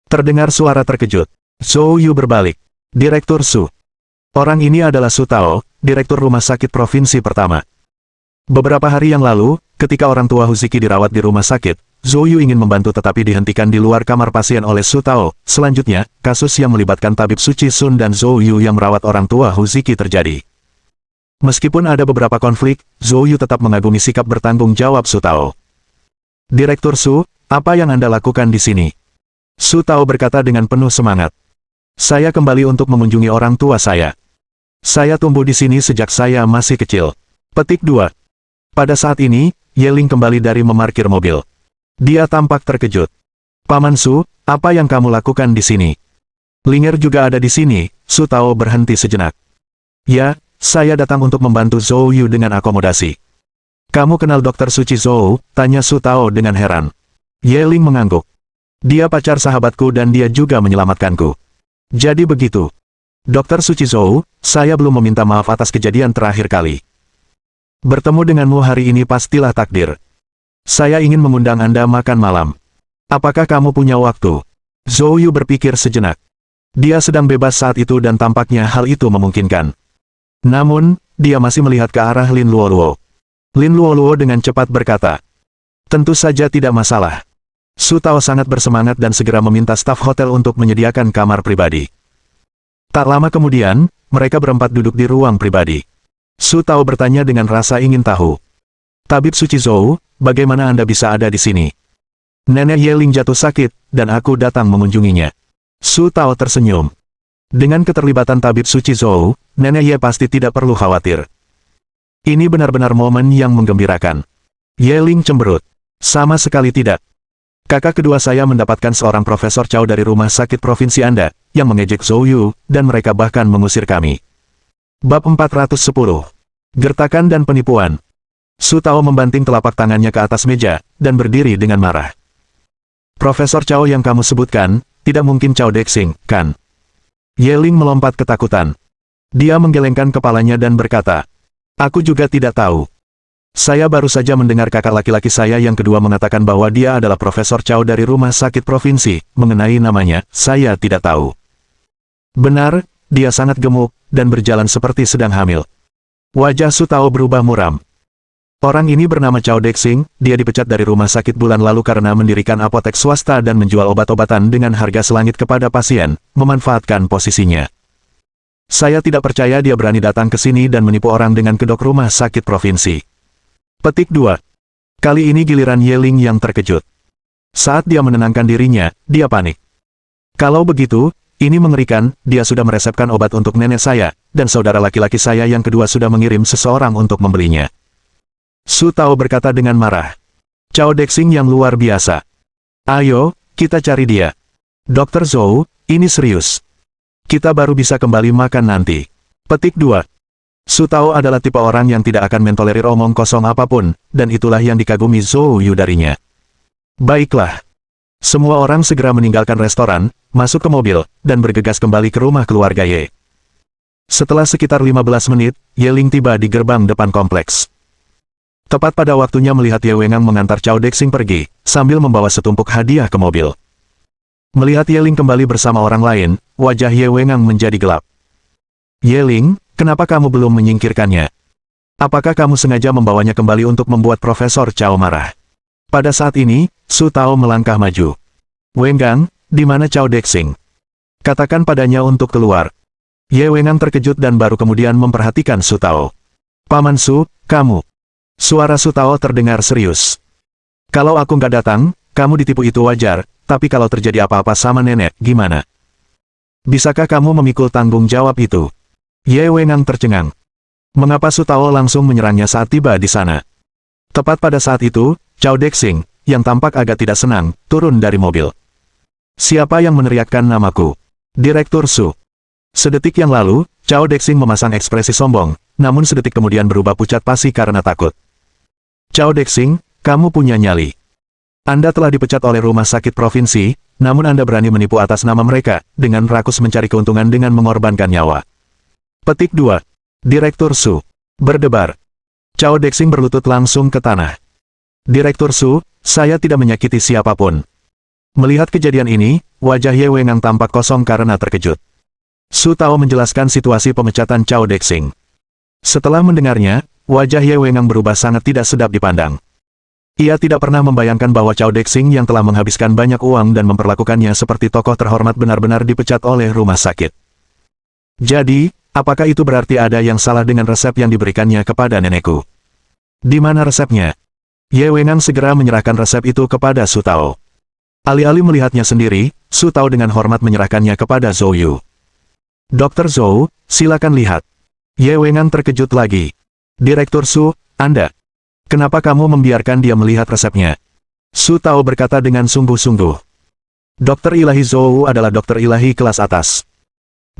Terdengar suara terkejut. Zhou Yu berbalik. Direktur Su. Orang ini adalah Su Tao, Direktur Rumah Sakit Provinsi Pertama. Beberapa hari yang lalu, ketika orang tua Huziki dirawat di rumah sakit, Zhou Yu ingin membantu tetapi dihentikan di luar kamar pasien oleh Su Tao. Selanjutnya, kasus yang melibatkan tabib Suci Sun dan Zhou Yu yang merawat orang tua Huziki terjadi. Meskipun ada beberapa konflik, Zhou Yu tetap mengagumi sikap bertanggung jawab Su Tao. Direktur Su, apa yang Anda lakukan di sini? Su Tao berkata dengan penuh semangat. Saya kembali untuk mengunjungi orang tua saya. Saya tumbuh di sini sejak saya masih kecil. Petik 2. Pada saat ini, Ye Ling kembali dari memarkir mobil. Dia tampak terkejut. Paman Su, apa yang kamu lakukan di sini? Linger juga ada di sini. Su Tao berhenti sejenak. Ya, saya datang untuk membantu Zhou Yu dengan akomodasi. Kamu kenal Dokter Suci Zhou? Tanya Su Tao dengan heran. Ye Ling mengangguk. Dia pacar sahabatku dan dia juga menyelamatkanku. Jadi begitu. Dokter Suci Zhou, saya belum meminta maaf atas kejadian terakhir kali. Bertemu denganmu hari ini pastilah takdir. Saya ingin mengundang Anda makan malam. Apakah kamu punya waktu? Zhou Yu berpikir sejenak. Dia sedang bebas saat itu dan tampaknya hal itu memungkinkan. Namun, dia masih melihat ke arah Lin Luoluo. Lin Luoluo dengan cepat berkata, tentu saja tidak masalah. Su Tao sangat bersemangat dan segera meminta staf hotel untuk menyediakan kamar pribadi. Tak lama kemudian, mereka berempat duduk di ruang pribadi. Su Tao bertanya dengan rasa ingin tahu. Tabib suci Zhou, bagaimana Anda bisa ada di sini? Nenek Yeling jatuh sakit, dan aku datang mengunjunginya. Su Tao tersenyum. Dengan keterlibatan tabib suci Zhou, Nenek Ye pasti tidak perlu khawatir. Ini benar-benar momen yang menggembirakan. Yeling cemberut. Sama sekali tidak. Kakak kedua saya mendapatkan seorang Profesor Chow dari rumah sakit provinsi Anda, yang mengejek Zhou Yu, dan mereka bahkan mengusir kami. Bab 410. Gertakan dan penipuan. Su Tao membanting telapak tangannya ke atas meja, dan berdiri dengan marah. Profesor Chow yang kamu sebutkan, tidak mungkin Chow Dexing, kan? Yeling melompat ketakutan. Dia menggelengkan kepalanya dan berkata, aku juga tidak tahu. Saya baru saja mendengar kakak laki-laki saya yang kedua mengatakan bahwa dia adalah Profesor Chow dari rumah sakit provinsi. Mengenai namanya, saya tidak tahu. Benar, dia sangat gemuk, dan berjalan seperti sedang hamil. Wajah Su Tao berubah muram. Orang ini bernama Chow Dexing, dia dipecat dari rumah sakit bulan lalu karena mendirikan apotek swasta dan menjual obat-obatan dengan harga selangit kepada pasien, memanfaatkan posisinya. Saya tidak percaya dia berani datang ke sini dan menipu orang dengan kedok rumah sakit provinsi. Petik 2. Kali ini giliran Yeling yang terkejut. Saat dia menenangkan dirinya, dia panik. Kalau begitu, ini mengerikan, dia sudah meresepkan obat untuk nenek saya, dan saudara laki-laki saya yang kedua sudah mengirim seseorang untuk membelinya. Su Tao berkata dengan marah. Chow Dexing yang luar biasa. Ayo, kita cari dia. Dr. Zhou, ini serius. Kita baru bisa kembali makan nanti. Petik 2. Su Tao adalah tipe orang yang tidak akan mentolerir omong kosong apapun, dan itulah yang dikagumi Zhou Yu darinya. Baiklah. Semua orang segera meninggalkan restoran, masuk ke mobil, dan bergegas kembali ke rumah keluarga Ye. Setelah sekitar 15 menit, Yeling tiba di gerbang depan kompleks. Tepat pada waktunya melihat Ye Wengang mengantar Chow Dexing pergi, sambil membawa setumpuk hadiah ke mobil. Melihat Yeling kembali bersama orang lain, wajah Ye Wengang menjadi gelap. Yeling, kenapa kamu belum menyingkirkannya? Apakah kamu sengaja membawanya kembali untuk membuat Profesor Chow marah? Pada saat ini, Su Tao melangkah maju. Wengang, di mana Chow Dexing? Katakan padanya untuk keluar. Ye Wengang terkejut dan baru kemudian memperhatikan Su Tao. Paman Su, kamu. Suara Su Tao terdengar serius. Kalau aku nggak datang, kamu ditipu itu wajar, tapi kalau terjadi apa-apa sama nenek, gimana? Bisakah kamu memikul tanggung jawab itu? Ye Wengang tercengang. Mengapa Su Tao langsung menyerangnya saat tiba di sana? Tepat pada saat itu, Chow Dexing, yang tampak agak tidak senang, turun dari mobil. Siapa yang meneriakkan namaku? Direktur Su. Sedetik yang lalu, Chow Dexing memasang ekspresi sombong, namun sedetik kemudian berubah pucat pasi karena takut. Chow Dexing, kamu punya nyali. Anda telah dipecat oleh rumah sakit provinsi, namun Anda berani menipu atas nama mereka, dengan rakus mencari keuntungan dengan mengorbankan nyawa. Petik 2. Direktur Su. Berdebar. Chow Dexing berlutut langsung ke tanah. Direktur Su, saya tidak menyakiti siapapun. Melihat kejadian ini, wajah Ye Wengang tampak kosong karena terkejut. Su Tao menjelaskan situasi pemecatan Chow Dexing. Setelah mendengarnya, wajah Ye Wengang berubah sangat tidak sedap dipandang. Ia tidak pernah membayangkan bahwa Chow Dexing yang telah menghabiskan banyak uang dan memperlakukannya seperti tokoh terhormat benar-benar dipecat oleh rumah sakit. Jadi, apakah itu berarti ada yang salah dengan resep yang diberikannya kepada nenekku? Di mana resepnya? Ye Wengang segera menyerahkan resep itu kepada Su Tao. Alih-alih melihatnya sendiri, Su Tao dengan hormat menyerahkannya kepada Zhou Yu. Dr. Zhou, silakan lihat. Ye Wengang terkejut lagi. Direktur Su, Anda. Kenapa kamu membiarkan dia melihat resepnya? Su Tao berkata dengan sungguh-sungguh. Dokter ilahi Zhou adalah dokter ilahi kelas atas.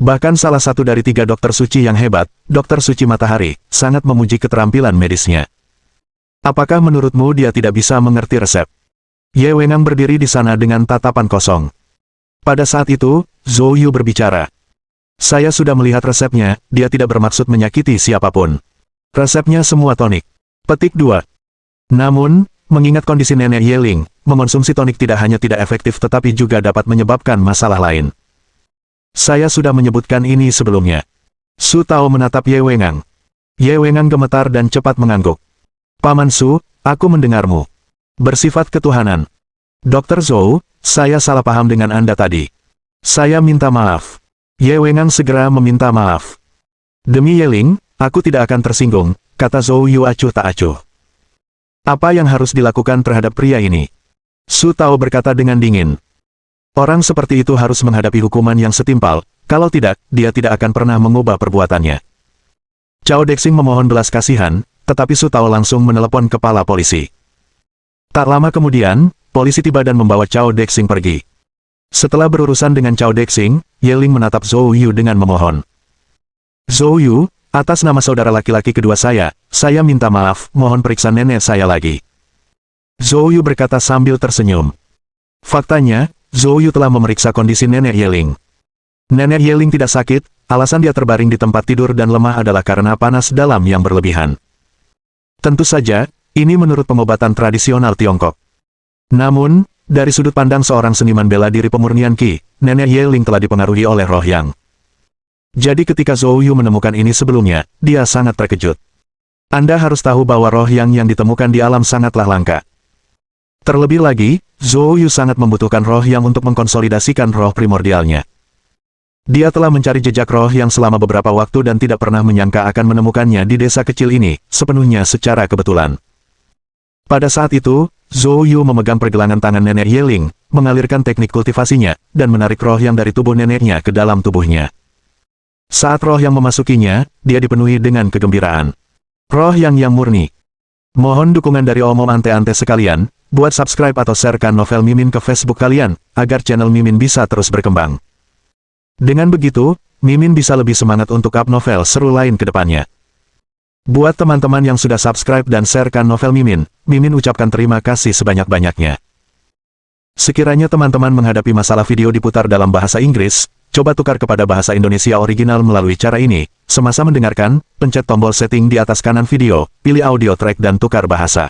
Bahkan salah satu dari 3 dokter suci yang hebat, Dokter Suci Matahari, sangat memuji keterampilan medisnya. Apakah menurutmu dia tidak bisa mengerti resep? Ye Wengang berdiri di sana dengan tatapan kosong. Pada saat itu, Zhou Yu berbicara. Saya sudah melihat resepnya, dia tidak bermaksud menyakiti siapapun. Resepnya semua tonik. Petik 2. Namun, mengingat kondisi nenek Yeling, mengonsumsi tonik tidak hanya tidak efektif tetapi juga dapat menyebabkan masalah lain. Saya sudah menyebutkan ini sebelumnya. Su Tao menatap Ye Wengang. Ye Wengang gemetar dan cepat mengangguk. Paman Su, aku mendengarmu. Bersifat ketuhanan. Dr. Zhou, saya salah paham dengan Anda tadi. Saya minta maaf. Ye Wengang segera meminta maaf. Demi Yeling, Aku tidak akan tersinggung, kata Zhou Yu acuh tak acuh. Apa yang harus dilakukan terhadap pria ini? Su Tao berkata dengan dingin. Orang seperti itu harus menghadapi hukuman yang setimpal, kalau tidak, dia tidak akan pernah mengubah perbuatannya. Cao Dexing memohon belas kasihan, tetapi Su Tao langsung menelepon kepala polisi. Tak lama kemudian, polisi tiba dan membawa Cao Dexing pergi. Setelah berurusan dengan Cao Dexing, Ye Ling menatap Zhou Yu dengan memohon. Zhou Yu, atas nama saudara laki-laki kedua saya minta maaf, mohon periksa nenek saya lagi. Zhou Yu berkata sambil tersenyum. Faktanya, Zhou Yu telah memeriksa kondisi nenek Ye Ling. Nenek Ye Ling tidak sakit, alasan dia terbaring di tempat tidur dan lemah adalah karena panas dalam yang berlebihan. Tentu saja, ini menurut pengobatan tradisional Tiongkok. Namun, dari sudut pandang seorang seniman bela diri pemurnian Qi, nenek Ye Ling telah dipengaruhi oleh roh yang. Jadi ketika Zhou Yu menemukan ini sebelumnya, dia sangat terkejut. Anda harus tahu bahwa roh yang ditemukan di alam sangatlah langka. Terlebih lagi, Zhou Yu sangat membutuhkan roh yang untuk mengkonsolidasikan roh primordialnya. Dia telah mencari jejak roh yang selama beberapa waktu dan tidak pernah menyangka akan menemukannya di desa kecil ini, sepenuhnya secara kebetulan. Pada saat itu, Zhou Yu memegang pergelangan tangan nenek Ye Ling, mengalirkan teknik kultivasinya, dan menarik roh yang dari tubuh neneknya ke dalam tubuhnya. Saat roh yang memasukinya, dia dipenuhi dengan kegembiraan. Roh yang murni. Mohon dukungan dari om-om ante-ante sekalian, buat subscribe atau sharekan novel Mimin ke Facebook kalian, agar channel Mimin bisa terus berkembang. Dengan begitu, Mimin bisa lebih semangat untuk up novel seru lain ke depannya. Buat teman-teman yang sudah subscribe dan sharekan novel Mimin, Mimin ucapkan terima kasih sebanyak-banyaknya. Sekiranya teman-teman menghadapi masalah video diputar dalam bahasa Inggris, coba tukar kepada bahasa Indonesia original melalui cara ini. Semasa mendengarkan, pencet tombol setting di atas kanan video, pilih audio track dan tukar bahasa.